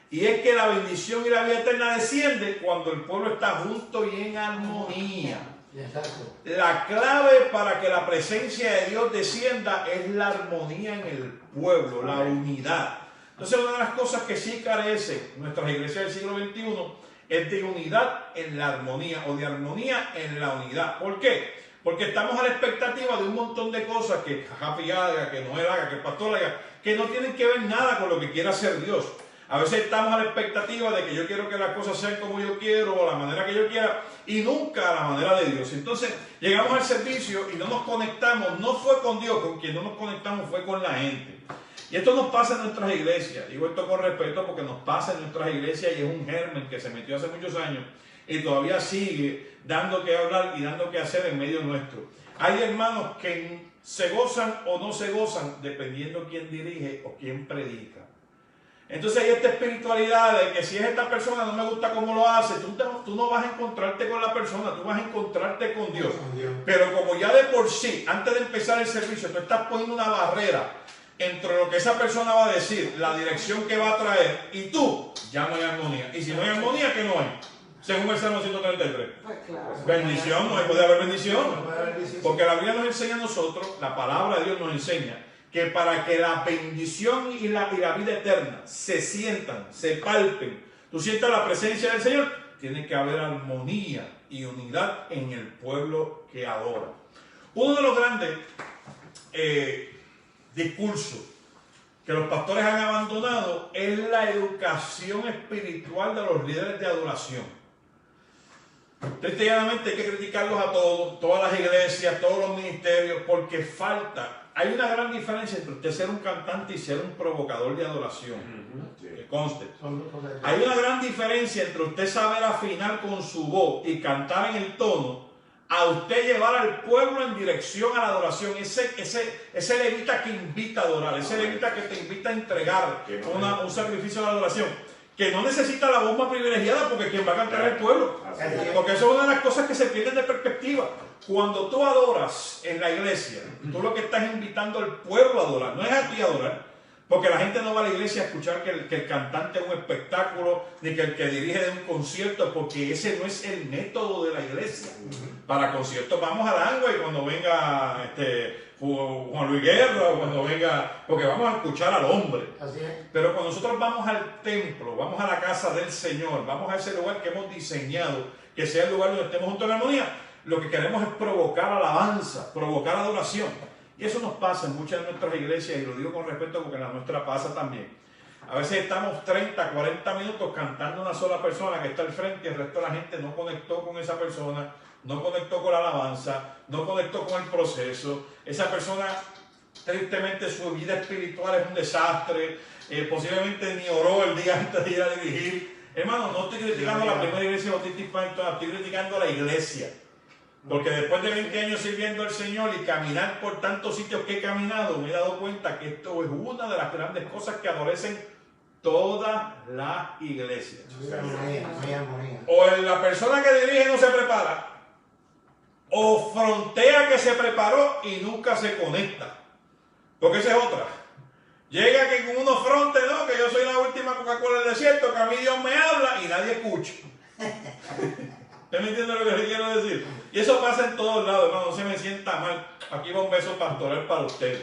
Speaker 1: Y es que la bendición y la vida eterna desciende cuando el pueblo está junto y en armonía.
Speaker 2: Exacto.
Speaker 1: La clave para que la presencia de Dios descienda es la armonía en el pueblo, la unidad. Entonces, una de las cosas que sí carecen nuestras iglesias del siglo XXI es de unidad en la armonía, o de armonía en la unidad. ¿Por qué? Porque estamos a la expectativa de un montón de cosas que Javi haga, que Noel haga, que el pastor haga, que no tienen que ver nada con lo que quiera hacer Dios. A veces estamos a la expectativa de que yo quiero que las cosas sean como yo quiero, o a la manera que yo quiera, y nunca a la manera de Dios. Entonces, llegamos al servicio y no nos conectamos, no fue con Dios, con quien no nos conectamos fue con la gente. Y esto nos pasa en nuestras iglesias. Digo esto con respeto porque nos pasa en nuestras iglesias y es un germen que se metió hace muchos años y todavía sigue dando que hablar y dando que hacer en medio nuestro. Hay hermanos que se gozan o no se gozan dependiendo quién dirige o quién predica. Entonces hay esta espiritualidad de que si es esta persona no me gusta cómo lo hace, tú no vas a encontrarte con la persona, tú vas a encontrarte con Dios. Pero como ya de por sí, antes de empezar el servicio, tú estás poniendo una barrera entre lo que esa persona va a decir, la dirección que va a traer y tú, ya no hay armonía. Y si no hay armonía, ¿qué no hay? Según el Salmo 133.
Speaker 4: Pues claro.
Speaker 1: Bendición, no puede haber bendición.
Speaker 2: No puede haber bendición.
Speaker 1: Porque la Biblia nos enseña a nosotros, la palabra de Dios nos enseña, que para que la bendición y la vida eterna se sientan, se palpen, tú sientas la presencia del Señor, tiene que haber armonía y unidad en el pueblo que adora. Uno de los grandes discursos que los pastores han abandonado es la educación espiritual de los líderes de adoración. Tristemente hay que criticarlos a todos, todas las iglesias, todos los ministerios, porque falta. Hay una gran diferencia entre usted ser un cantante y ser un provocador de adoración. Que conste. Hay una gran diferencia entre usted saber afinar con su voz y cantar en el tono, a usted llevar al pueblo en dirección a la adoración. Ese levita que invita a adorar, ese levita que te invita a entregar un sacrificio de adoración, que no necesita la voz más privilegiada, porque quien va a cantar es el pueblo. Porque eso es una de las cosas que se pierden de perspectiva. Cuando tú adoras en la iglesia, tú lo que estás invitando al pueblo a adorar, no es a ti a adorar, porque la gente no va a la iglesia a escuchar que el cantante es un espectáculo, ni que el que dirige de un concierto, porque ese no es el método de la iglesia. Para conciertos vamos al Angua y cuando venga Juan Luis Guerra, o cuando venga, porque vamos a escuchar al hombre.
Speaker 2: Así es.
Speaker 1: Pero cuando nosotros vamos al templo, vamos a la casa del Señor, vamos a ese lugar que hemos diseñado, que sea el lugar donde estemos juntos en armonía, lo que queremos es provocar alabanza, provocar adoración. Y eso nos pasa en muchas de nuestras iglesias, y lo digo con respeto porque en la nuestra pasa también. A veces estamos 30, 40 minutos cantando una sola persona que está al frente y el resto de la gente no conectó con esa persona, no conectó con la alabanza, no conectó con el proceso. Esa persona, tristemente, su vida espiritual es un desastre, posiblemente ni oró el día antes de ir a dirigir. Hermano, no estoy criticando a la primera iglesia bautista hispana, estoy criticando a la iglesia. Porque después de 20 años sirviendo al Señor y caminar por tantos sitios que he caminado, me he dado cuenta que esto es una de las grandes cosas que adorecen todas las iglesias. O la persona que dirige no se prepara, o frontea que se preparó y nunca se conecta. Porque esa es otra. Llega que con uno fronte, no, que yo soy la última Coca-Cola del desierto, que a mí Dios me habla y nadie escucha. ¿Usted me entiende lo que le quiero decir? Y eso pasa en todos lados, hermano, no se me sienta mal. Aquí va un beso pastoral para usted.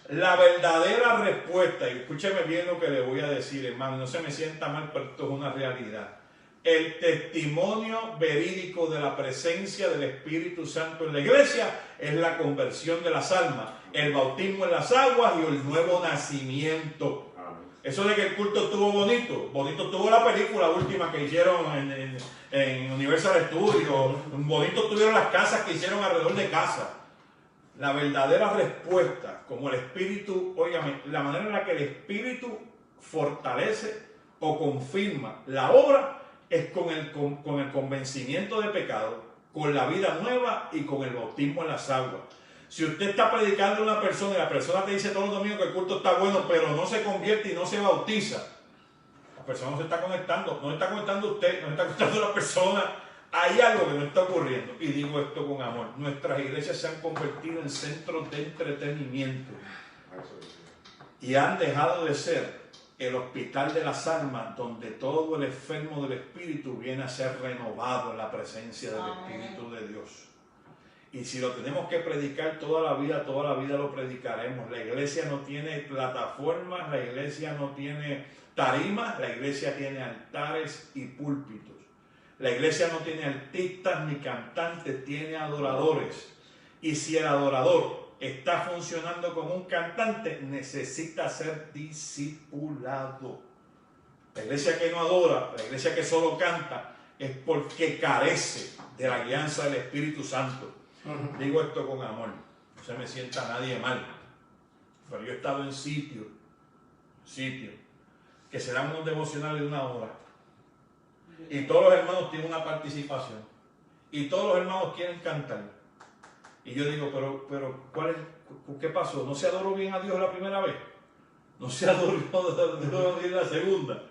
Speaker 1: La verdadera respuesta, y escúcheme bien lo que le voy a decir, hermano, no se me sienta mal, pero esto es una realidad. El testimonio verídico de la presencia del Espíritu Santo en la iglesia es la conversión de las almas, el bautismo en las aguas y el nuevo nacimiento. Eso de que el culto estuvo bonito, bonito estuvo la película última que hicieron en Universal Studios, bonito estuvieron las casas que hicieron alrededor de casa. La verdadera respuesta, como el Espíritu, óigame, la manera en la que el Espíritu fortalece o confirma la obra es con el convencimiento de pecado, con la vida nueva y con el bautismo en las aguas. Si usted está predicando a una persona y la persona te dice todos los domingos que el culto está bueno, pero no se convierte y no se bautiza, la persona no se está conectando, no está conectando usted, no está conectando la persona. Hay algo que no está ocurriendo. Y digo esto con amor. Nuestras iglesias se han convertido en centros de entretenimiento y han dejado de ser el hospital de las almas, donde todo el enfermo del Espíritu viene a ser renovado en la presencia del Espíritu de Dios. Y si lo tenemos que predicar toda la vida lo predicaremos. La iglesia no tiene plataformas, la iglesia no tiene tarimas, la iglesia tiene altares y púlpitos. La iglesia no tiene artistas ni cantantes, tiene adoradores. Y si el adorador está funcionando como un cantante, necesita ser discipulado. La iglesia que no adora, la iglesia que solo canta, es porque carece de la guianza del Espíritu Santo. Digo esto con amor, no se me sienta nadie mal, pero yo he estado en sitios que se dan unos devocionales de 1 hora y todos los hermanos tienen una participación y todos los hermanos quieren cantar y yo digo, pero ¿qué pasó? ¿No se adoró bien a Dios la primera vez? ¿No se adoró bien la segunda?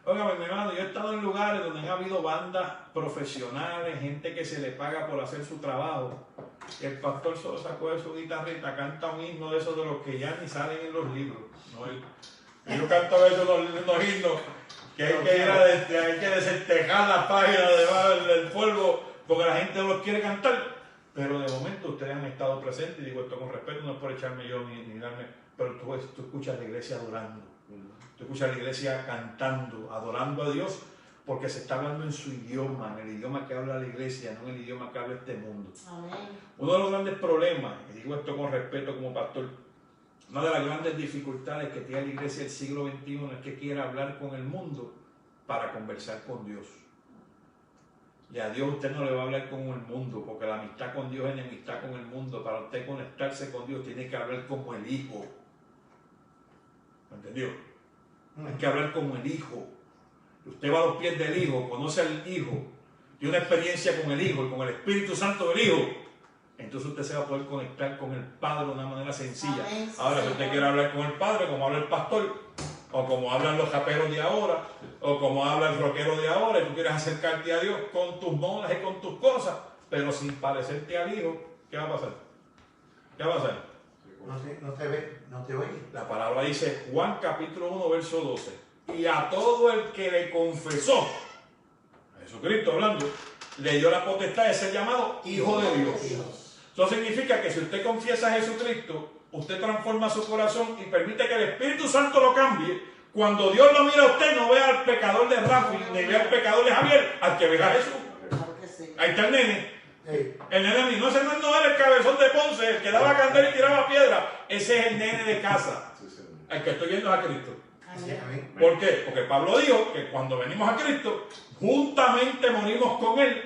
Speaker 1: Óigame, mi hermano, yo he estado en lugares donde han habido bandas profesionales, gente que se le paga por hacer su trabajo. El pastor solo sacó de su guitarrita, canta un himno de esos de los que ya ni salen en los libros. ¿No? Yo canto a veces unos himnos que hay que ir hay que desentejar las páginas del polvo porque la gente no los quiere cantar. Pero de momento ustedes han estado presentes, y digo esto con respeto, no es por echarme yo ni darme, pero tú escuchas la iglesia adorando, tú escuchas la iglesia cantando, adorando a Dios, porque se está hablando en su idioma, en el idioma que habla la iglesia, no en el idioma que habla este mundo.
Speaker 4: Amén.
Speaker 1: Uno de los grandes problemas, y digo esto con respeto como pastor, una de las grandes dificultades que tiene la iglesia del siglo XXI es que quiere hablar con el mundo para conversar con Dios. Y a Dios usted no le va a hablar con el mundo, porque la amistad con Dios es enemistad con el mundo. Para usted conectarse con Dios tiene que hablar como el Hijo. ¿Me entendió? Hay que hablar como el Hijo. Usted va a los pies del Hijo, conoce al Hijo, tiene una experiencia con el Hijo y con el Espíritu Santo del Hijo. Entonces usted se va a poder conectar con el Padre de una manera sencilla.
Speaker 4: Amén,
Speaker 1: Ahora, si usted quiere hablar con el Padre, como habla el pastor, o como hablan los raperos de ahora, o como habla el rockero de ahora, y tú quieres acercarte a Dios con tus modas y con tus cosas, pero sin parecerte al Hijo, ¿qué va a pasar? ¿Qué va a pasar?
Speaker 2: No te oye.
Speaker 1: La palabra dice, Juan capítulo 1, verso 12, y a todo el que le confesó, a Jesucristo hablando, le dio la potestad de ser llamado Hijo de Dios. Eso significa que si usted confiesa a Jesucristo, usted transforma su corazón y permite que el Espíritu Santo lo cambie. Cuando Dios lo mira a usted, no ve al pecador de Rafi, ni ve al pecador de Javier, al que ve a Jesús.
Speaker 4: Claro que sí.
Speaker 1: Ahí está el nene.
Speaker 2: Sí.
Speaker 1: El nene no, ese no era el cabezón de Ponce, el que daba candela y tiraba piedra. Ese es el nene de casa. El que estoy viendo es a Cristo.
Speaker 2: Sí, amén.
Speaker 1: ¿Por qué? Porque Pablo dijo que cuando venimos a Cristo, juntamente morimos con Él.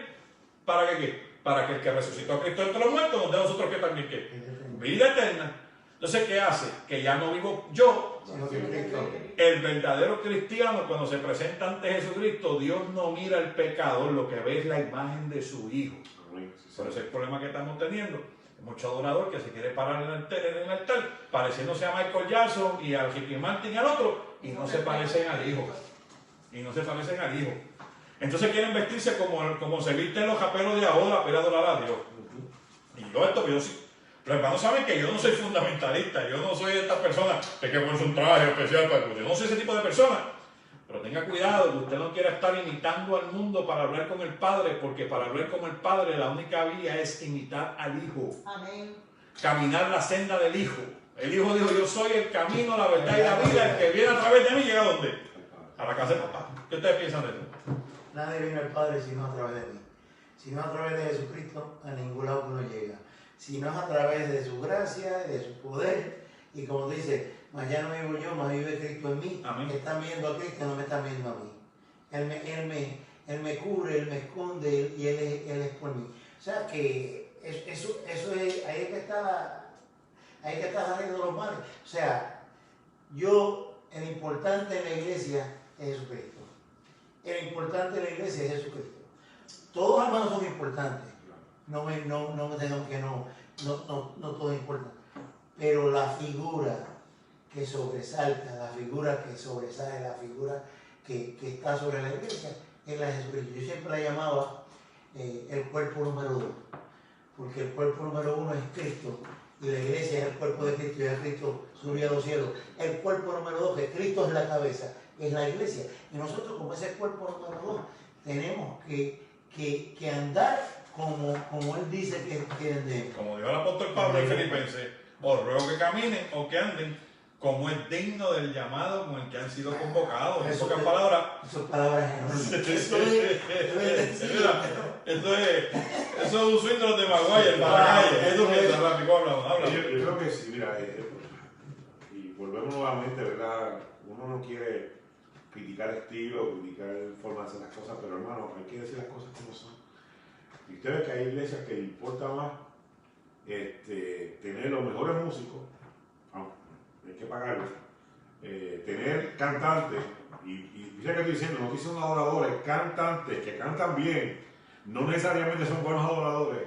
Speaker 1: ¿Para qué? Para que el que resucitó a Cristo entre los muertos nos dé a nosotros que también qué. Vida eterna. Entonces, ¿qué hace? Que ya no vivo yo.
Speaker 2: Sino que Cristo.
Speaker 1: El verdadero cristiano, cuando se presenta ante Jesucristo, Dios no mira al pecador, lo que ve es la imagen de su Hijo. Por ese es el problema que estamos teniendo. Hay mucho adorador que se quiere parar en el altar, pareciéndose a Michael Jackson y a Ricky Martin y al otro, y no se parecen al Hijo. Y no se parecen al Hijo. Entonces quieren vestirse como se visten los raperos de ahora para adorar a Dios. Y yo esto, yo sí. Los hermanos saben que yo no soy fundamentalista, yo no soy de estas personas que ponerse un traje especial para el. Yo no soy ese tipo de persona. Pero tenga cuidado, que usted no quiera estar imitando al mundo para hablar con el Padre, porque para hablar con el Padre la única vía es imitar al Hijo.
Speaker 4: Amén.
Speaker 1: Caminar la senda del Hijo. El Hijo dijo, yo soy el camino, la verdad y la vida, el que viene a través de mí llega a dónde? A la casa de papá. ¿Qué ustedes piensan de eso?
Speaker 2: Nadie viene al Padre sino a través de mí. Si no a través de Jesucristo, a ningún lado uno llega. Si no es a través de su gracia, de su poder, y como dice, mas ya no vivo yo, mas vive Cristo en mí.
Speaker 1: Amén.
Speaker 2: Están viendo a Cristo, no me están viendo a mí. Él me cubre, Él me esconde, y Él es por mí. O sea que eso es, ahí es que está saliendo los males. O sea, el importante en la iglesia es Jesucristo. El importante en la iglesia es Jesucristo. Todos los hermanos son importantes. No me tengan que no todo es importante. Pero la figura que sobresalta, la figura que sobresale, la figura que está sobre la iglesia es la de Jesucristo. Yo siempre la llamaba el cuerpo número 2, porque el cuerpo número 1 es Cristo y la iglesia es el cuerpo de Cristo y es Cristo subió a los cielos. El cuerpo número 2, que Cristo es la cabeza, es la iglesia. Y nosotros como ese cuerpo número 2 tenemos que andar como Él dice que andemos.
Speaker 1: Como dijo el apóstol Pablo en Filipenses, os ruego que caminen o que anden como es digno del llamado con el que han sido convocados. En pocas palabras.
Speaker 2: Esas palabras enormes.
Speaker 1: Eso es un swing de los de Maguire para la calle. Eso piensa, Rafi, habla.
Speaker 3: Yo creo que sí, mira, y volvemos nuevamente, ¿verdad? Uno no quiere criticar estilo, criticar forma de hacer las cosas, pero hermano, hay que decir las cosas como son. Y usted ve que hay iglesias que le importa más tener los mejores músicos, aunque hay que pagarlos, tener cantantes, y fíjate que estoy diciendo, no que son adoradores, cantantes que cantan bien, no necesariamente son buenos adoradores.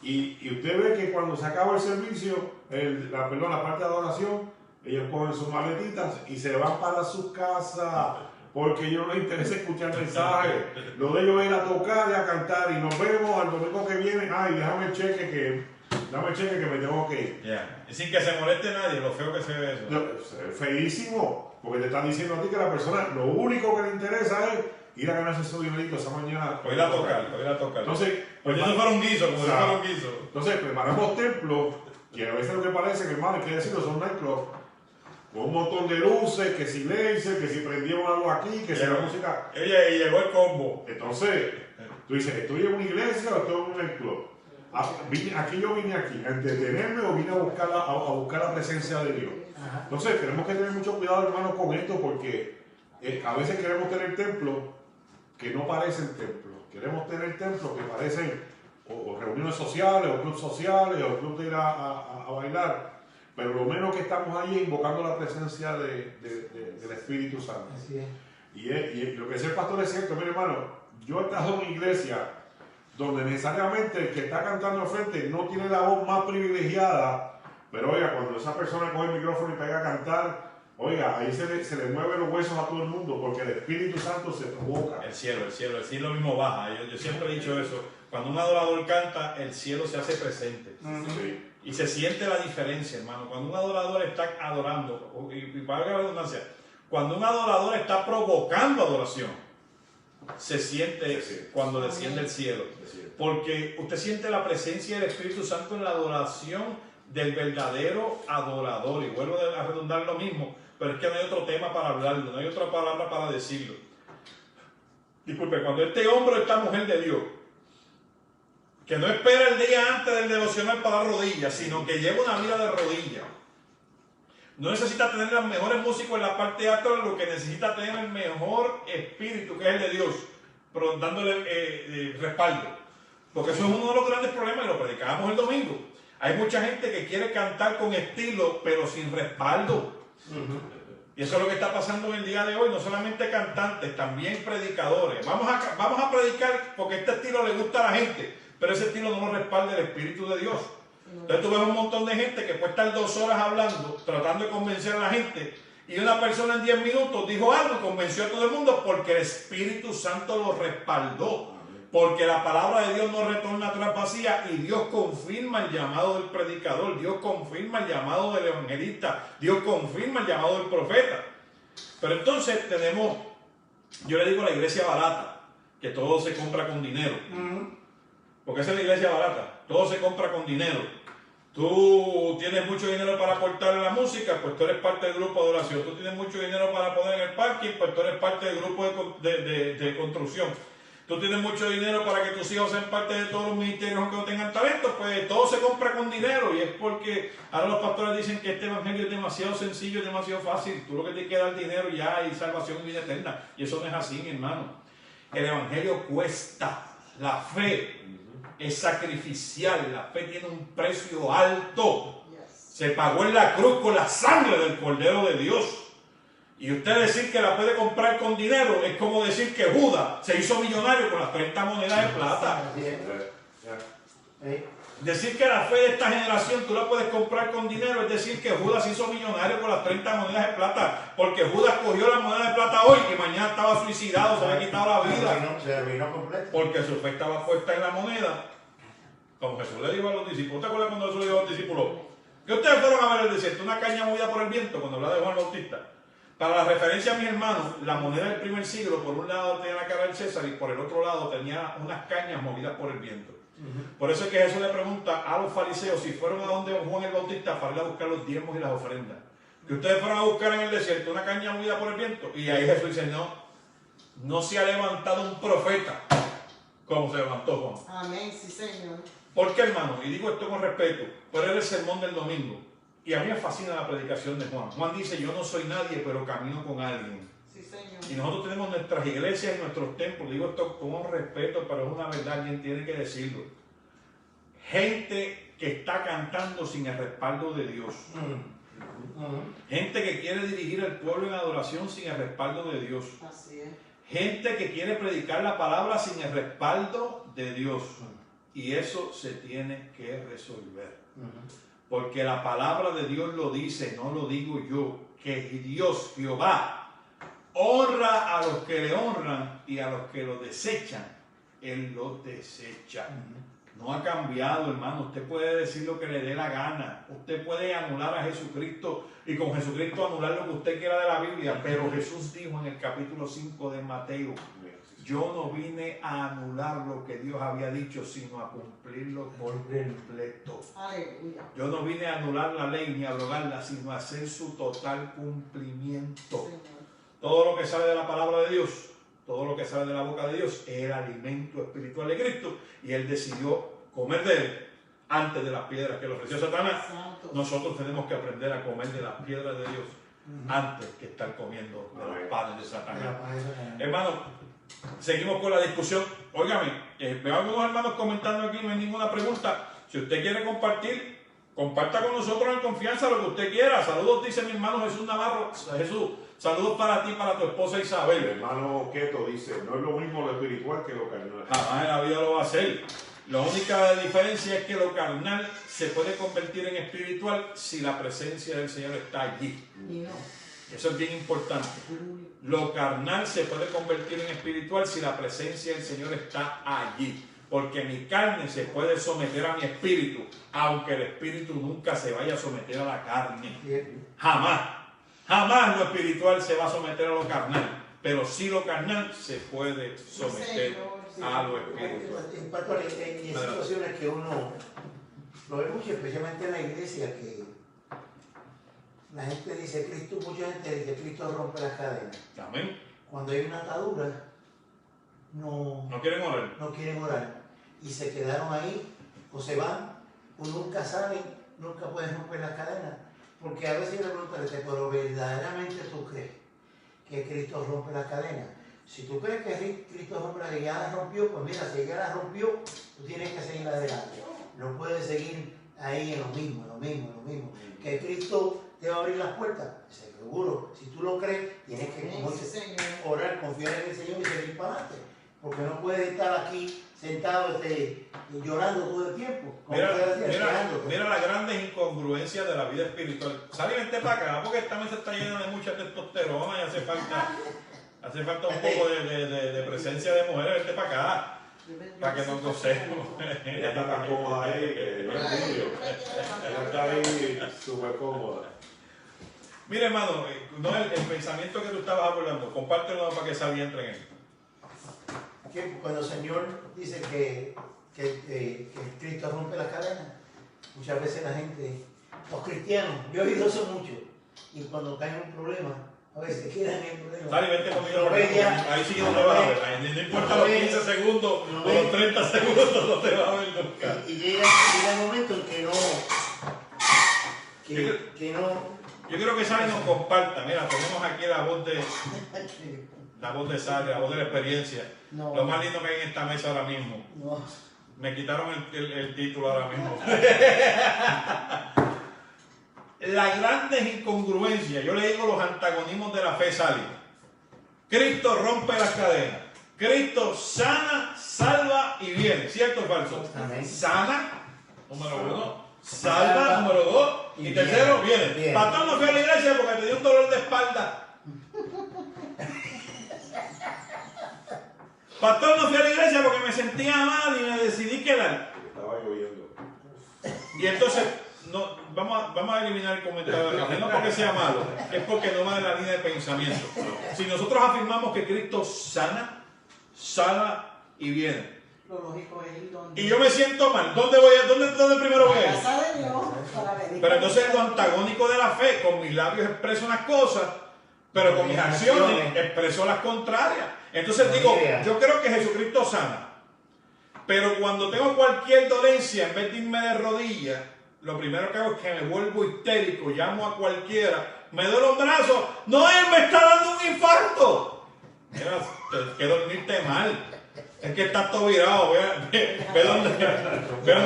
Speaker 3: Y usted ve que cuando se acaba el servicio, la parte de adoración, ellos cogen sus maletitas y se van para sus casas. porque a ellos no les interesa escuchar mensajes. Lo de ellos era tocar y a cantar, y nos vemos al domingo que viene. Ay, dame el cheque que me tengo que ir.
Speaker 1: Yeah. Y sin que se moleste nadie, lo feo que se ve eso.
Speaker 3: Es feísimo, porque te están diciendo a ti que la persona lo único que le interesa es ir a ganarse su dinerito esa mañana.
Speaker 1: Voy a tocar.
Speaker 3: Entonces,
Speaker 1: pues eso fuera un guiso, como si fuera un guiso.
Speaker 3: Entonces, preparamos templos, que a veces lo que parecen, hermano, hay que decirlo, son nightclubs, con un montón de luces, que si laser, que si prendieron algo aquí, que si la música.
Speaker 1: Oye, y llegó el combo.
Speaker 3: Entonces, tú dices, ¿estoy en una iglesia o estoy en un nightclub? Yo vine aquí, a entretenerme o vine a buscar la presencia de Dios.
Speaker 2: Ajá.
Speaker 3: Entonces, tenemos que tener mucho cuidado, hermanos, con esto, porque a veces queremos tener templos que no parecen templos. Queremos tener templos que parecen o reuniones sociales, o clubes sociales, o clubes de ir a bailar. Pero lo menos que estamos ahí es invocando la presencia del Espíritu Santo.
Speaker 2: Así es.
Speaker 3: Y lo que decía el pastor es cierto, mire hermano, yo he estado en una iglesia donde necesariamente el que está cantando al frente no tiene la voz más privilegiada, pero oiga, cuando esa persona coge el micrófono y pega a cantar, oiga, ahí se le mueven los huesos a todo el mundo, porque el Espíritu Santo se provoca.
Speaker 1: El cielo mismo baja. Yo siempre he dicho eso. Cuando un adorador canta, el cielo se hace presente.
Speaker 3: Sí.
Speaker 1: Y se siente la diferencia, hermano. Cuando un adorador está adorando, y valga la redundancia, cuando un adorador está provocando adoración, se siente cuando desciende el cielo. Porque usted siente la presencia del Espíritu Santo en la adoración del verdadero adorador. Y vuelvo a redundar lo mismo, pero es que no hay otro tema para hablarlo, no hay otra palabra para decirlo. Disculpe, cuando este hombre o esta mujer de Dios, que no espera el día antes del devocional para dar rodillas, sino que lleva una vida de rodillas, no necesita tener los mejores músicos en la parte alta, lo que necesita tener el mejor espíritu, que es el de Dios, pero dándole respaldo. Porque eso es uno de los grandes problemas, y lo predicábamos el domingo. Hay mucha gente que quiere cantar con estilo, pero sin respaldo. Y eso es lo que está pasando en el día de hoy. No solamente cantantes, también predicadores. Vamos a predicar porque este estilo le gusta a la gente, pero ese estilo no lo respalda el Espíritu de Dios. Entonces tú ves un montón de gente que puede estar 2 horas hablando, tratando de convencer a la gente, y una persona en 10 minutos dijo algo y convenció a todo el mundo porque el Espíritu Santo lo respaldó. Porque la palabra de Dios no retorna atrás vacía, y Dios confirma el llamado del predicador, Dios confirma el llamado del evangelista, Dios confirma el llamado del profeta. Pero entonces tenemos, yo le digo a la iglesia barata, que todo se compra con dinero. Porque esa es la iglesia barata, todo se compra con dinero. Tú tienes mucho dinero para aportar en la música, pues tú eres parte del grupo de oración. Tú tienes mucho dinero para poner en el parking, pues tú eres parte del grupo de construcción. Tú tienes mucho dinero para que tus hijos sean parte de todos los ministerios aunque no tengan talento, pues todo se compra con dinero. Y es porque ahora los pastores dicen que este evangelio es demasiado sencillo, es demasiado fácil. Tú lo que tienes que dar dinero ya y salvación y vida eterna. Y eso no es así, mi hermano. El evangelio cuesta. La fe es sacrificial. La fe tiene un precio alto. Se pagó en la cruz con la sangre del Cordero de Dios. Y usted decir que la puede comprar con dinero es como decir que Judas se hizo millonario con las 30 monedas de plata. Decir que la fe de esta generación tú la puedes comprar con dinero es decir que Judas se hizo millonario con las 30 monedas de plata. Porque Judas cogió la moneda de plata hoy y mañana estaba suicidado, se había quitado la vida.
Speaker 2: Se arruinó completo.
Speaker 1: Porque su fe estaba puesta en la moneda. Como Jesús le dijo a los discípulos. ¿Te acuerdas cuando Jesús le dijo a los discípulos? Que ustedes fueron a ver el desierto, una caña movida por el viento, cuando habla de Juan Bautista. Para la referencia a mis hermanos, la moneda del primer siglo, por un lado tenía la cara del César y por el otro lado tenía unas cañas movidas por el viento. Por eso es que Jesús le pregunta a los fariseos si fueron a donde Juan el Bautista para ir a buscar los diezmos y las ofrendas. Que ustedes fueron a buscar en el desierto una caña movida por el viento. Y ahí Jesús dice, no se ha levantado un profeta como se levantó Juan.
Speaker 4: Amén, sí, Señor.
Speaker 1: ¿Por qué, hermano? Y digo esto con respeto, pero era el sermón del domingo. Y a mí me fascina la predicación de Juan. Juan dice, yo no soy nadie, pero camino con alguien.
Speaker 4: Sí, Señor.
Speaker 1: Y nosotros tenemos nuestras iglesias y nuestros templos. Digo esto con un respeto, pero es una verdad, alguien tiene que decirlo. Gente que está cantando sin el respaldo de Dios. Gente que quiere dirigir al pueblo en adoración sin el respaldo de Dios.
Speaker 4: Así es.
Speaker 1: Gente que quiere predicar la palabra sin el respaldo de Dios. Y eso se tiene que resolver. Porque la palabra de Dios lo dice, no lo digo yo, que Dios, Jehová, honra a los que le honran y a los que lo desechan, Él los desecha. No ha cambiado, hermano. Usted puede decir lo que le dé la gana. Usted puede anular a Jesucristo y con Jesucristo anular lo que usted quiera de la Biblia. Pero Jesús dijo en el capítulo 5 de Mateo: yo no vine a anular lo que Dios había dicho, sino a cumplirlo por completo.
Speaker 4: Aleluya.
Speaker 1: Yo no vine a anular la ley ni a abrogarla, sino a hacer su total cumplimiento.
Speaker 4: Señor.
Speaker 1: Todo lo que sale de la palabra de Dios, todo lo que sale de la boca de Dios es el alimento espiritual de Cristo, y Él decidió comer de él antes de las piedras que le ofreció Satanás.
Speaker 4: Santo.
Speaker 1: Nosotros tenemos que aprender a comer de las piedras de Dios antes que estar comiendo de los panes de Satanás. Hermano, seguimos con la discusión. Óigame, veo algunos hermanos comentando aquí, no hay ninguna pregunta. Si usted quiere compartir, comparta con nosotros en confianza lo que usted quiera. Saludos, dice mi hermano Jesús Navarro. Jesús, saludos para ti, para tu esposa
Speaker 3: El
Speaker 1: Isabel.
Speaker 3: hermano Keto dice, no es lo mismo lo espiritual que lo carnal.
Speaker 1: Jamás en la vida lo va a hacer. La única diferencia es que lo carnal se puede convertir en espiritual si la presencia del Señor está allí.
Speaker 4: Y no.
Speaker 1: Eso es bien importante. Lo carnal se puede convertir en espiritual si la presencia del Señor está allí. Porque mi carne se puede someter a mi espíritu, aunque el espíritu nunca se vaya a someter a la carne. Jamás. Jamás lo espiritual se va a someter a lo carnal. Pero sí lo carnal se puede someter a lo espiritual.
Speaker 2: En cuanto a situaciones que uno lo ve mucho, especialmente en la iglesia, que la gente dice Cristo, mucha gente dice Cristo rompe las cadenas.
Speaker 1: Amén.
Speaker 2: Cuando hay una atadura, no
Speaker 1: quieren orar.
Speaker 2: no quieren orar y se quedaron ahí o se van o nunca salen, nunca pueden romper las cadenas. Porque a veces yo le pregunto, pero verdaderamente tú crees que Cristo rompe las cadenas. Si tú crees que Cristo rompe las cadenas, ya las rompió, pues mira, si ya las rompió, tú tienes que seguir adelante. No puedes seguir ahí en lo mismo. Que Cristo te va a abrir las puertas, seguro. Si tú lo crees, tienes que como dice, orar, confiar en el Señor y seguir para adelante. Porque no puedes estar aquí sentado llorando todo el tiempo.
Speaker 1: Mira las grandes incongruencias de la vida espiritual. Sal y vente para acá, porque esta mesa está llena de mucha testosterona y hace falta un poco de presencia de mujeres. Vente para acá, para que nos gocemos.
Speaker 3: Ella está tan cómoda ahí que no es vídeo. Ella está ahí súper cómoda.
Speaker 1: Mira, hermano, no el pensamiento que tú estabas abordando, compártelo para que Sal y entre en él.
Speaker 2: Que cuando el Señor dice que Cristo rompe las cadenas, muchas veces la gente, los cristianos, yo he oído eso mucho, y cuando caen en un problema, a veces quedan en el problema.
Speaker 1: Dale, vente conmigo.
Speaker 2: Lo ve ya.
Speaker 1: Ahí sí que no te vas a ver. Ahí no importa los 15 segundos o los 30 segundos, no te vas a ver nunca.
Speaker 2: Y llega el momento en que no.
Speaker 1: Yo quiero que Sally nos comparta. Mira, tenemos aquí la voz de Sally, la voz de la experiencia.
Speaker 2: No.
Speaker 1: Lo más lindo que hay en esta mesa ahora mismo.
Speaker 2: No.
Speaker 1: Me quitaron el título ahora mismo. Las grandes incongruencias, yo le digo los antagonismos de la fe, Sally. Cristo rompe las cadenas. Cristo sana, salva y viene. ¿Cierto o falso?
Speaker 2: Amén.
Speaker 1: Sana, número 1. Salva, número 2. Y tercero, viene. Pastor, no fui a la iglesia porque me dio un dolor de espalda. Pastor, no fui a la iglesia porque me sentía mal y me decidí quedar.
Speaker 3: Estaba lloviendo.
Speaker 1: Y entonces, no, vamos a eliminar el comentario de acá. No porque sea malo, es porque no va en la línea de pensamiento. Si nosotros afirmamos que Cristo sana, salva y viene,
Speaker 4: Lo lógico es ir donde.
Speaker 1: y yo me siento mal, ¿dónde primero voy a ir?
Speaker 4: Casa de Dios para ver.
Speaker 1: Pero entonces lo antagónico de la fe, con mis labios expreso unas cosas, pero con mis acciones expreso las contrarias. Entonces digo, yo creo que Jesucristo sana, pero cuando tengo cualquier dolencia, en vez de irme de rodillas, lo primero que hago es que me vuelvo histérico, llamo a cualquiera, me doy los brazos, no, él me está dando un infarto. Mira, tienes que dormirte mal. Es que estás todo virado, ve donde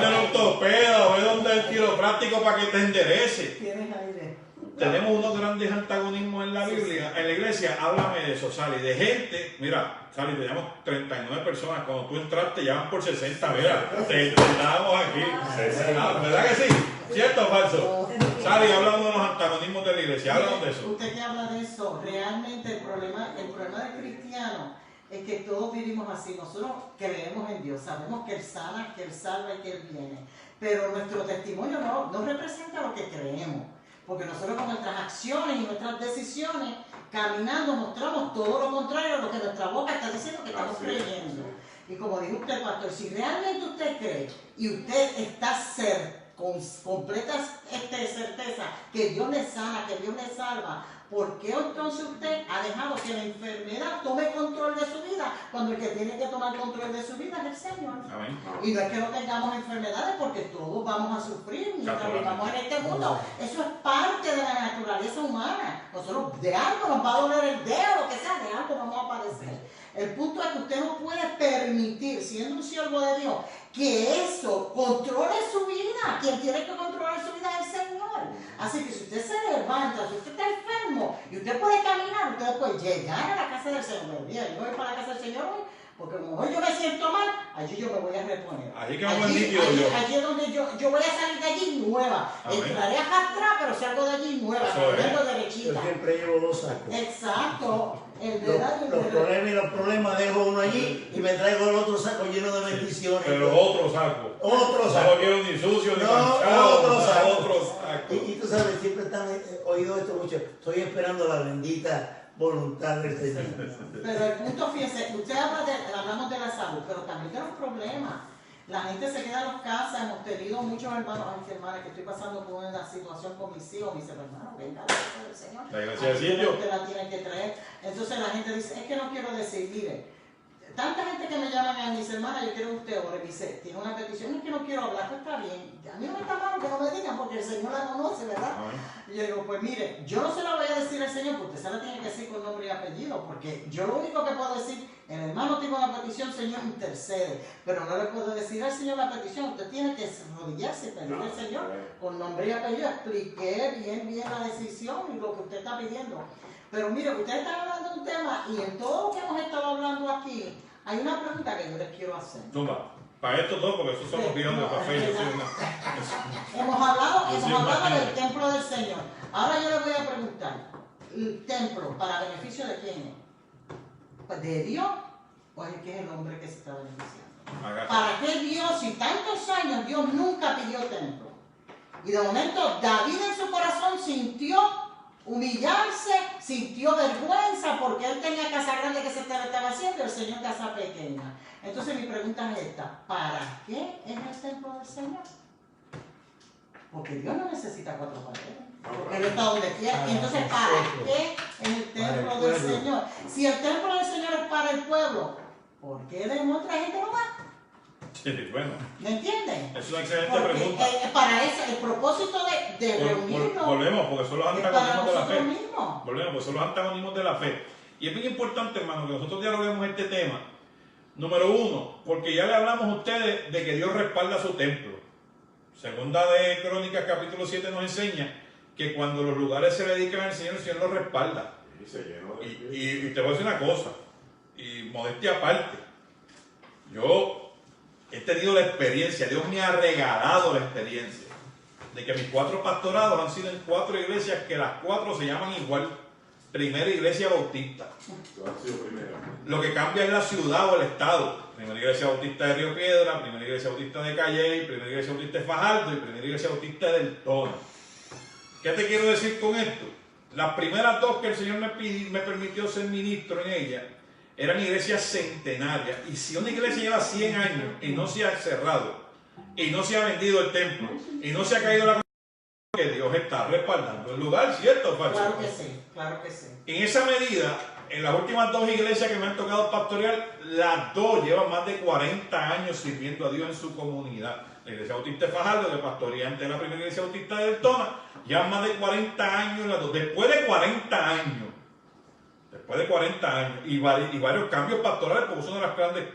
Speaker 1: el ortopedo, ve donde el quiropráctico para que te enderece.
Speaker 4: Tienes aire.
Speaker 1: Tenemos unos grandes antagonismos en la Biblia, en la iglesia. Háblame de eso, Sally, de gente. Mira, Sally, teníamos 39 personas. Cuando tú entraste ya van por 60. Mira, te estábamos aquí. ¿Verdad que sí? ¿Cierto o falso? Sally, hablamos de los antagonismos de la iglesia. Háblanos de eso.
Speaker 4: Usted que habla de eso, realmente el problema del cristiano es que todos vivimos así. Nosotros creemos en Dios, sabemos que Él sana, que Él salva y que Él viene. Pero nuestro testimonio no representa lo que creemos. Porque nosotros con nuestras acciones y nuestras decisiones, caminando, mostramos todo lo contrario a lo que nuestra boca está diciendo que estamos creyendo. Y como dijo usted, pastor, si realmente usted cree y usted está con completa certeza que Dios le sana, que Dios le salva, ¿por qué entonces usted ha dejado que la enfermedad tome control de su vida cuando el que tiene que tomar control de su vida es el Señor?
Speaker 1: Amén.
Speaker 4: Y no es que no tengamos enfermedades, porque todos vamos a sufrir mientras vivamos en este mundo. Eso es parte de la naturaleza humana. Nosotros de algo nos va a doler el dedo, lo que sea, de algo vamos a padecer. El punto es que usted no puede permitir, siendo un siervo de Dios, que eso controle su vida. Quien tiene que controlar su vida es el Señor. Así que si usted se levanta, si usted está enfermo y usted puede caminar, usted puede llegar a la casa del Señor. Mira, yo voy para la casa del Señor hoy, porque como hoy yo me siento mal, allí yo me voy a reponer.
Speaker 1: Allí que me voy nítido yo.
Speaker 4: Allí es donde yo voy a salir de allí nueva.
Speaker 1: Amén.
Speaker 4: Entraré a atrás, pero salgo de allí nueva, caminando derechita.
Speaker 2: Yo siempre llevo 2 sacos.
Speaker 4: Exacto. El verdad y el
Speaker 2: Los
Speaker 4: verdad.
Speaker 2: problemas y los problemas dejo uno allí y me traigo el otro saco lleno de bendiciones.
Speaker 1: Pero otro saco.
Speaker 2: Otro
Speaker 1: No
Speaker 2: saco.
Speaker 1: lo quiero ni sucio, ni
Speaker 2: No,
Speaker 1: manchado.
Speaker 2: otro saco.
Speaker 1: Otro saco.
Speaker 2: Y tú sabes, siempre están oído esto mucho. Estoy esperando la bendita voluntad del Señor.
Speaker 4: Pero el punto, fíjese, usted hablamos de la salud, pero también de los problemas. La gente se queda en las casas, hemos tenido muchos hermanos y hermanas que estoy pasando por una situación con mis hijos, me dicen, hermano, venga a la casa del Señor.
Speaker 1: La iglesia del sitio.
Speaker 4: Usted la tiene que traer. Entonces la gente dice, es que no quiero decir, mire, tanta gente que me llaman a mis hermanas, yo quiero que usted ore, dice, tiene una petición, es que no quiero hablar, pues está bien. A mí no me está mal que no me digan, porque el Señor la conoce, ¿verdad? Y yo digo, pues mire, yo no se la voy a decir al Señor, porque usted se la tiene que decir con nombre y apellido, porque yo lo único que puedo decir, el hermano tiene una petición, Señor, intercede, pero no le puedo decir al Señor la petición, usted tiene que arrodillarse y pedirle al Señor con nombre y apellido. Expliqué bien la decisión y lo que usted está pidiendo. Pero mire, ustedes están hablando de un tema y en todo lo que hemos estado hablando aquí, hay una pregunta que yo les quiero hacer.
Speaker 1: Tumba. Para esto todo, porque eso somos guiones de café. Yo soy
Speaker 4: Hemos hablado
Speaker 1: imagino.
Speaker 4: del templo del Señor. Ahora yo les voy a preguntar, ¿el templo para beneficio de quién es? Pues ¿de Dios o es el que es el hombre que se está beneficiando? ¿Para qué Dios, si tantos años Dios nunca pidió templo? Y de momento David en su corazón sintió humillarse, sintió vergüenza porque él tenía casa grande que se estaba haciendo y el Señor casa pequeña. Entonces mi pregunta es esta, ¿para qué es el templo del Señor? Porque Dios no necesita 4 paredes, porque Él está donde quiera. Entonces, ¿para qué es el templo del Señor? Si el templo del Señor es para el pueblo, ¿por qué otra gente no va?
Speaker 1: Sí, bueno.
Speaker 4: ¿Me entienden?
Speaker 1: Es una excelente
Speaker 4: Porque,
Speaker 1: pregunta.
Speaker 4: para eso, el propósito de reunirnos
Speaker 1: Volvemos, porque son los
Speaker 4: es para
Speaker 1: antagonismos de la fe.
Speaker 4: nosotros mismos.
Speaker 1: Volvemos, porque son los antagonismos de la fe. Y es bien importante, hermano, que nosotros dialoguemos este tema. Número 1, porque ya le hablamos a ustedes de que Dios respalda su templo. Segunda de Crónicas, capítulo 7, nos enseña que cuando los lugares se dedican al Señor, el Señor los respalda.
Speaker 3: Y se llenó de
Speaker 1: Y te voy a decir una cosa, y modestia aparte, yo he tenido la experiencia, Dios me ha regalado la experiencia de que mis 4 pastorados han sido en 4 iglesias que las 4 se llaman igual. Primera iglesia bautista.
Speaker 3: Tú has sido primero.
Speaker 1: Lo que cambia es la ciudad o el estado. Primera iglesia bautista de Río Piedra, primera iglesia bautista de Calley, primera iglesia bautista de Fajardo y primera iglesia bautista de Deltona. ¿Qué te quiero decir con esto? Las primeras 2 que el Señor me permitió ser ministro en ellas eran iglesias centenarias. Y si una iglesia lleva 100 años y no se ha cerrado, y no se ha vendido el templo, y no se ha caído la que Dios está respaldando el lugar, ¿cierto, Facho?
Speaker 4: Claro que sí, claro que sí.
Speaker 1: En esa medida, en las últimas 2 iglesias que me han tocado pastorear, las 2 llevan más de 40 años sirviendo a Dios en su comunidad. La iglesia bautista de Fajardo, que pastorea antes de la primera iglesia bautista de Deltona, llevan más de 40 años las 2. Después de 40 años, y varios cambios pastorales, porque es una de las grandes,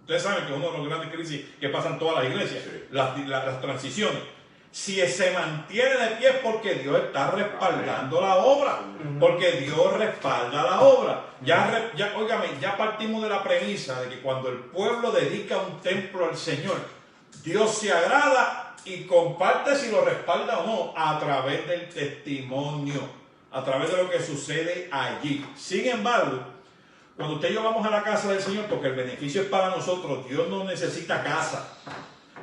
Speaker 1: ustedes saben que es una de las grandes crisis que pasan todas las iglesias,
Speaker 3: Sí.
Speaker 1: las transiciones. Si se mantiene de pie es porque Dios está respaldando la obra, porque Dios respalda la obra. Óigame, ya partimos de la premisa de que cuando el pueblo dedica un templo al Señor, Dios se agrada y comparte si lo respalda o no a través del testimonio. a través de lo que sucede allí. Sin embargo, cuando usted y yo vamos a la casa del Señor, porque el beneficio es para nosotros, Dios no necesita casa.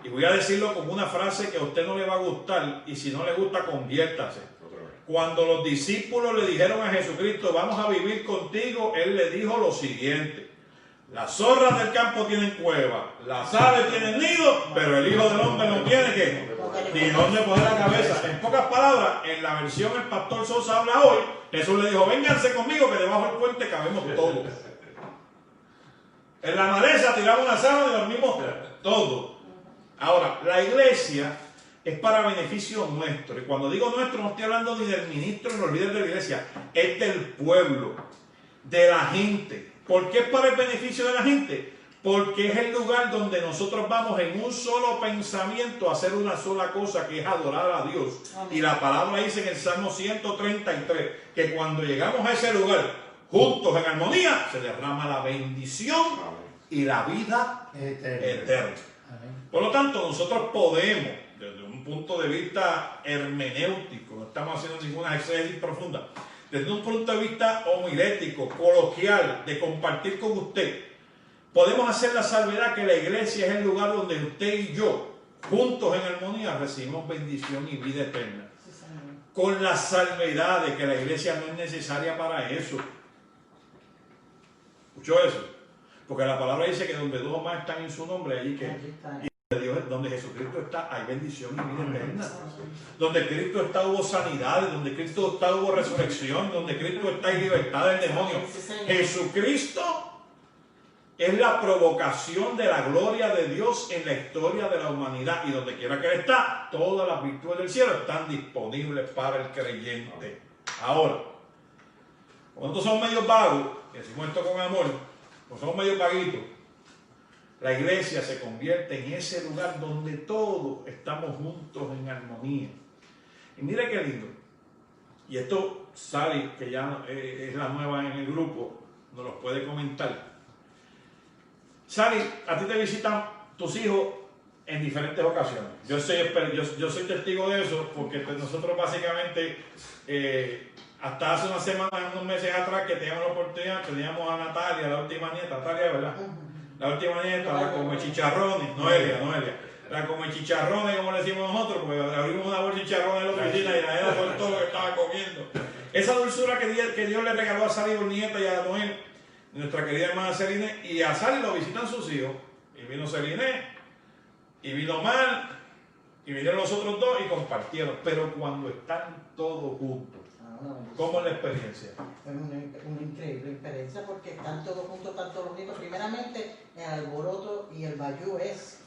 Speaker 1: Y voy a decirlo con una frase que a usted no le va a gustar, y si no le gusta, conviértase. Cuando los discípulos le dijeron a Jesucristo, vamos a vivir contigo, Él le dijo lo siguiente: las zorras del campo tienen cueva, las aves tienen nido, pero el Hijo del Hombre no tiene ¿qué? Ni dónde poner la cabeza. En pocas palabras, en la versión el pastor Sosa habla hoy, Jesús le dijo, vénganse conmigo que debajo del puente cabemos todos. En la maleza tiramos una sábana y dormimos todos. Ahora, la iglesia es para beneficio nuestro. Y cuando digo nuestro, no estoy hablando ni del ministro ni de los líderes de la iglesia. Es del pueblo, de la gente. ¿Por qué es para el beneficio de la gente? Porque es el lugar donde nosotros vamos en un solo pensamiento a hacer una sola cosa, que es adorar a Dios. Y la palabra dice en el Salmo 133, que cuando llegamos a ese lugar, juntos en armonía, se derrama la bendición y la vida eterna. Por lo tanto, nosotros podemos, desde un punto de vista hermenéutico, no estamos haciendo ninguna exégesis profunda, desde un punto de vista homilético, coloquial, de compartir con usted, podemos hacer la salvedad que la iglesia es el lugar donde usted y yo, juntos en armonía, recibimos bendición y vida eterna. Con la salvedad de que la iglesia no es necesaria para eso. ¿Escuchó eso? Porque la palabra dice que donde dos o más están en su nombre, allí que... Dios, donde Jesucristo está, hay bendición y vida eterna. Donde Cristo está, hubo sanidad. Donde Cristo está, hubo resurrección. Donde Cristo está, hay libertad del demonio. Jesucristo es la provocación de la gloria de Dios en la historia de la humanidad. Y donde quiera que Él está, todas las virtudes del cielo están disponibles para el creyente. Ahora, cuando nosotros somos medio vagos, y decimos esto con amor, cuando somos medio vaguitos, la iglesia se convierte en ese lugar donde todos estamos juntos en armonía. Y mire qué lindo. Y esto, Sally, que ya es la nueva en el grupo, nos lo puede comentar. Sally, a ti te visitan tus hijos en diferentes ocasiones. Yo soy testigo de eso, porque nosotros básicamente, hasta hace unas semanas, unos meses atrás, que teníamos la oportunidad, teníamos a Natalia, la última nieta, Natalia, ¿verdad? La última nieta, la come chicharrones, Noelia, la come chicharrones, como le decimos nosotros, porque abrimos una bolsa de chicharrones en la oficina y la nena fue todo lo que estaba comiendo. Esa dulzura que Dios le regaló a Sally Nieta y a Noel, nuestra querida hermana Celine, y a Sally lo visitan sus hijos. Y vino Celine, y vino Mar, y vinieron los otros dos y compartieron. Pero cuando están todos juntos, ¿cómo es la experiencia?
Speaker 4: Es una increíble experiencia porque están todos juntos, están todos los niños. Primeramente, el alboroto y el bayú es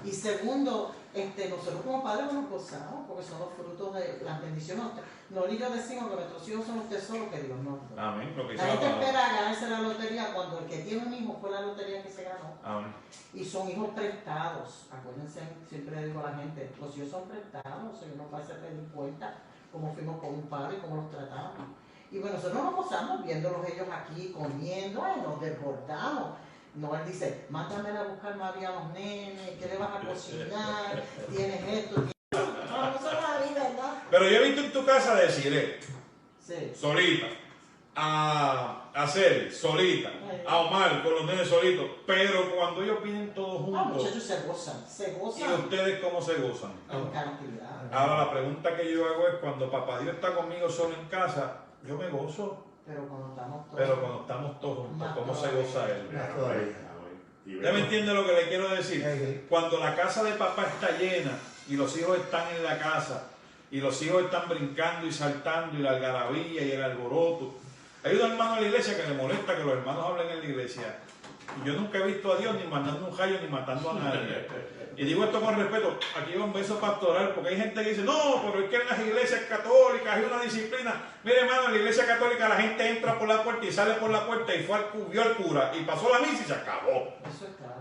Speaker 4: y segundo, nosotros como padres nos gozamos porque son los frutos de las bendiciones. No y yo decimos que nuestros hijos son los tesoros que Dios nos da.
Speaker 1: Amén.
Speaker 4: La gente espera ganarse la lotería cuando el que tiene un hijo fue la lotería que se ganó.
Speaker 1: Amén.
Speaker 4: Y son hijos prestados. Acuérdense, siempre le digo a la gente, los hijos son prestados, y uno va a hacer pedir cuenta cómo fuimos con un padre y cómo los tratamos. Y bueno, nosotros nos gozamos viéndolos ellos aquí comiendo, nos desbordamos. No, él dice, mándame a buscar María a los nenes, ¿qué le vas a cocinar? Tienes esto, tienes esto. No, eso es la vida, ¿verdad?
Speaker 1: Pero yo he visto en tu casa decirle,
Speaker 4: sí,
Speaker 1: solita, a Celi, solita, a Omar con los nenes solitos, pero cuando ellos vienen todos juntos,
Speaker 4: muchachos se gozan.
Speaker 1: ¿Y ustedes cómo se gozan?
Speaker 4: En cantidad.
Speaker 1: Ahora la pregunta que yo hago es, cuando papá Dios está conmigo solo en casa, yo me gozo.
Speaker 4: Pero cuando estamos todos
Speaker 1: juntos, ¿cómo se goza él?
Speaker 3: ¿Usted
Speaker 1: me entiende lo que le quiero decir? Cuando la casa de papá está llena y los hijos están en la casa y los hijos están brincando y saltando y la algarabía y el alboroto. Hay un hermano en la iglesia que le molesta que los hermanos hablen en la iglesia. Y yo nunca he visto a Dios ni mandando un rayo ni matando a nadie. Y digo esto con respeto, aquí va un beso pastoral, porque hay gente que dice, no, pero es que en las iglesias católicas hay una disciplina. Mire, hermano, en la iglesia católica la gente entra por la puerta y sale por la puerta y vio al cura y pasó la misa y se acabó.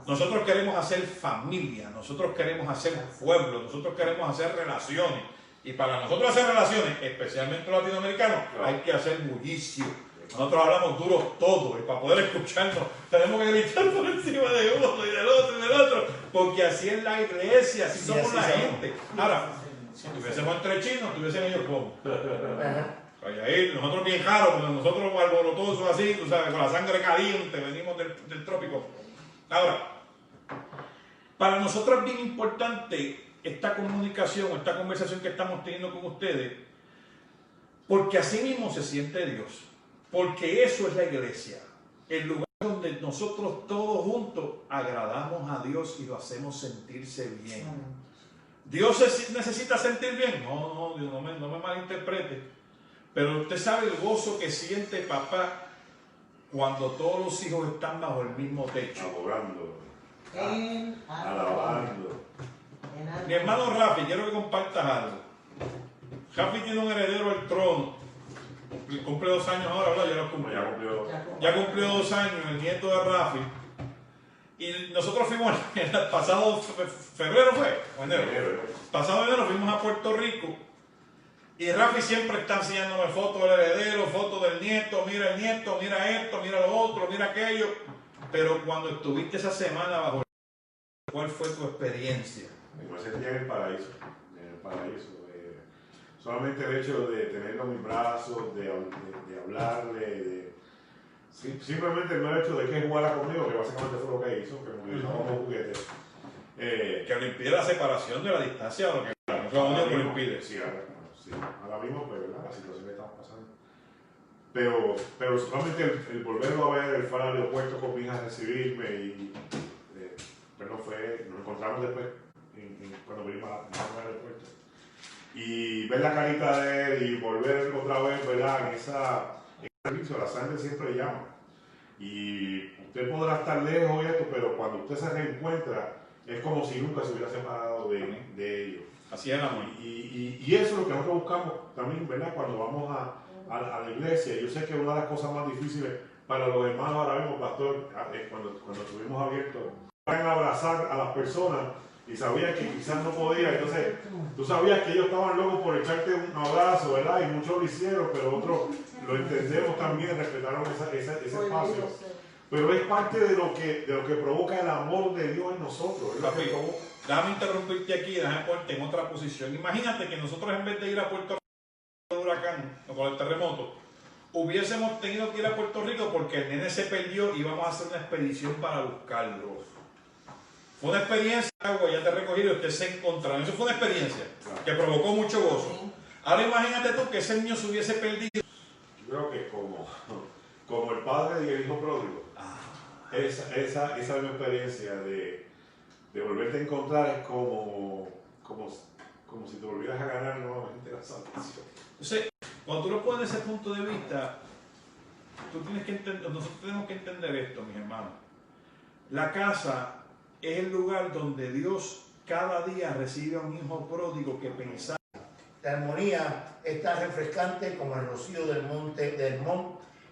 Speaker 1: Nosotros queremos hacer familia, nosotros queremos hacer pueblo, nosotros queremos hacer relaciones. Y para nosotros hacer relaciones, especialmente los latinoamericanos, hay que hacer bullicio. Nosotros hablamos duros todos y para poder escucharnos tenemos que gritar por encima de uno y del otro, porque así es la iglesia, así somos la gente. Ahora, Si tuviésemos entre chinos, tuviesen ellos como. Ahí, nosotros bien caros, porque nosotros alborotosos así, tú sabes, con la sangre caliente, venimos del trópico. Ahora, para nosotros es bien importante esta comunicación, esta conversación que estamos teniendo con ustedes, porque así mismo se siente Dios, porque eso es la iglesia, el lugar donde nosotros todos juntos agradamos a Dios y lo hacemos sentirse bien. ¿Dios necesita sentir bien? No, Dios, no me malinterprete. Pero usted sabe el gozo que siente papá cuando todos los hijos están bajo el mismo techo.
Speaker 3: Adorando, alabando.
Speaker 1: Mi hermano Rafi, quiero que compartas algo. Rafi tiene un heredero al trono. Cumple 2 años ahora, ¿verdad? Ya lo cumplió. Ya cumplió 2 años, el nieto de Rafi. Y nosotros fuimos, el pasado febrero fue, o enero. Pasado enero fuimos a Puerto Rico. Y Rafi siempre está enseñándome fotos del heredero, fotos del nieto, mira el nieto, mira esto, mira lo otro, mira aquello. Pero cuando estuviste esa semana bajo el... ¿Cuál fue tu experiencia?
Speaker 3: Me sentía en el paraíso, solamente el hecho de tenerlo en mis brazos, de hablarle, simplemente el mero hecho de que jugara conmigo, que básicamente fue lo que hizo, que me utilizaba como juguete.
Speaker 1: Que le impide la separación de la distancia, lo que no fue lo único que lo impide.
Speaker 3: Sí, ahora mismo, pues, ¿verdad? La situación que estamos pasando. Pero solamente el volverlo a ver, el fue al aeropuerto con mi hija a recibirme y nos encontramos después cuando vinimos al aeropuerto. Y ver la carita de él y volver otra vez, ¿verdad? En ese servicio, la sangre siempre llama. Y usted podrá estar lejos y esto, pero cuando usted se reencuentra, es como si nunca se hubiera separado de ellos.
Speaker 1: Así es el amor.
Speaker 3: Y eso es lo que nosotros buscamos también, ¿verdad? Cuando vamos a la iglesia. Yo sé que una de las cosas más difíciles para los hermanos ahora mismo, pastor, cuando estuvimos abiertos, van a abrazar a las personas y sabías que quizás no podía. Entonces, tú sabías que ellos estaban locos por echarte un abrazo, ¿verdad? Y muchos lo hicieron, pero otros lo entendemos también, respetaron ese espacio. Pero es parte de lo que provoca el amor de Dios en nosotros.
Speaker 1: Papi, déjame interrumpirte aquí, déjame ponerte en otra posición. Imagínate que nosotros en vez de ir a Puerto Rico con el huracán o con el terremoto, hubiésemos tenido que ir a Puerto Rico porque el nene se perdió y íbamos a hacer una expedición para buscarlo. Fue una experiencia, ya te recogí y ustedes se encontraron. Eso fue una experiencia que provocó mucho gozo. Ahora imagínate tú que ese niño se hubiese perdido.
Speaker 3: Yo creo que como el padre y el hijo pródigo, esa misma experiencia de volverte a encontrar es como si te volvieras a ganar nuevamente la salvación.
Speaker 1: Entonces, cuando tú lo pones desde ese punto de vista, nosotros tenemos que entender esto, mis hermanos. La casa es el lugar donde Dios cada día recibe a un hijo pródigo que pensaba.
Speaker 2: La armonía es tan refrescante como el rocío del monte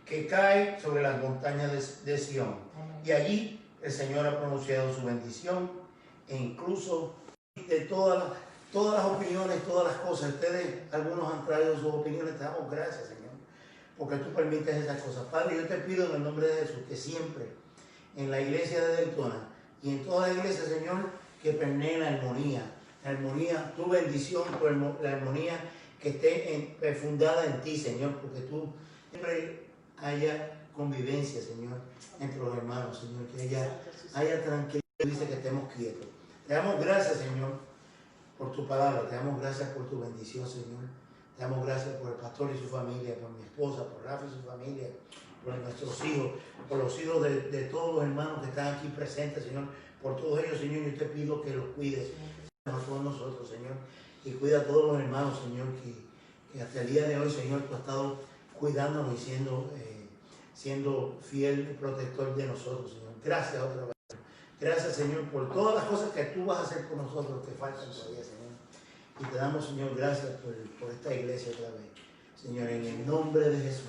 Speaker 2: que cae sobre las montañas de Sión. Y allí el Señor ha pronunciado su bendición e incluso de todas las opiniones, todas las cosas. Ustedes, algunos han traído sus opiniones, te damos gracias, Señor, porque tú permites esas cosas. Padre, yo te pido en el nombre de Jesús que siempre en la iglesia de Daytona y en toda la iglesia, Señor, que permee la armonía, tu bendición, la armonía que esté fundada en ti, Señor, porque tú siempre haya convivencia, Señor, entre los hermanos, Señor, que haya tranquilidad, dice que estemos quietos. Te damos gracias, Señor, por tu palabra, te damos gracias por tu bendición, Señor. Te damos gracias por el pastor y su familia, por mi esposa, por Rafa y su familia, por nuestros hijos, por los hijos de todos los hermanos que están aquí presentes, Señor. Por todos ellos, Señor, yo te pido que los cuides a todos nosotros, Señor. Y cuida a todos los hermanos, Señor, que hasta el día de hoy, Señor, tú has estado cuidándonos y siendo fiel y protector de nosotros, Señor. Gracias otra vez. Gracias, Señor, por todas las cosas que tú vas a hacer con nosotros que faltan todavía, Señor. Y te damos, Señor, gracias por esta iglesia otra vez. Señor, en el nombre de Jesús.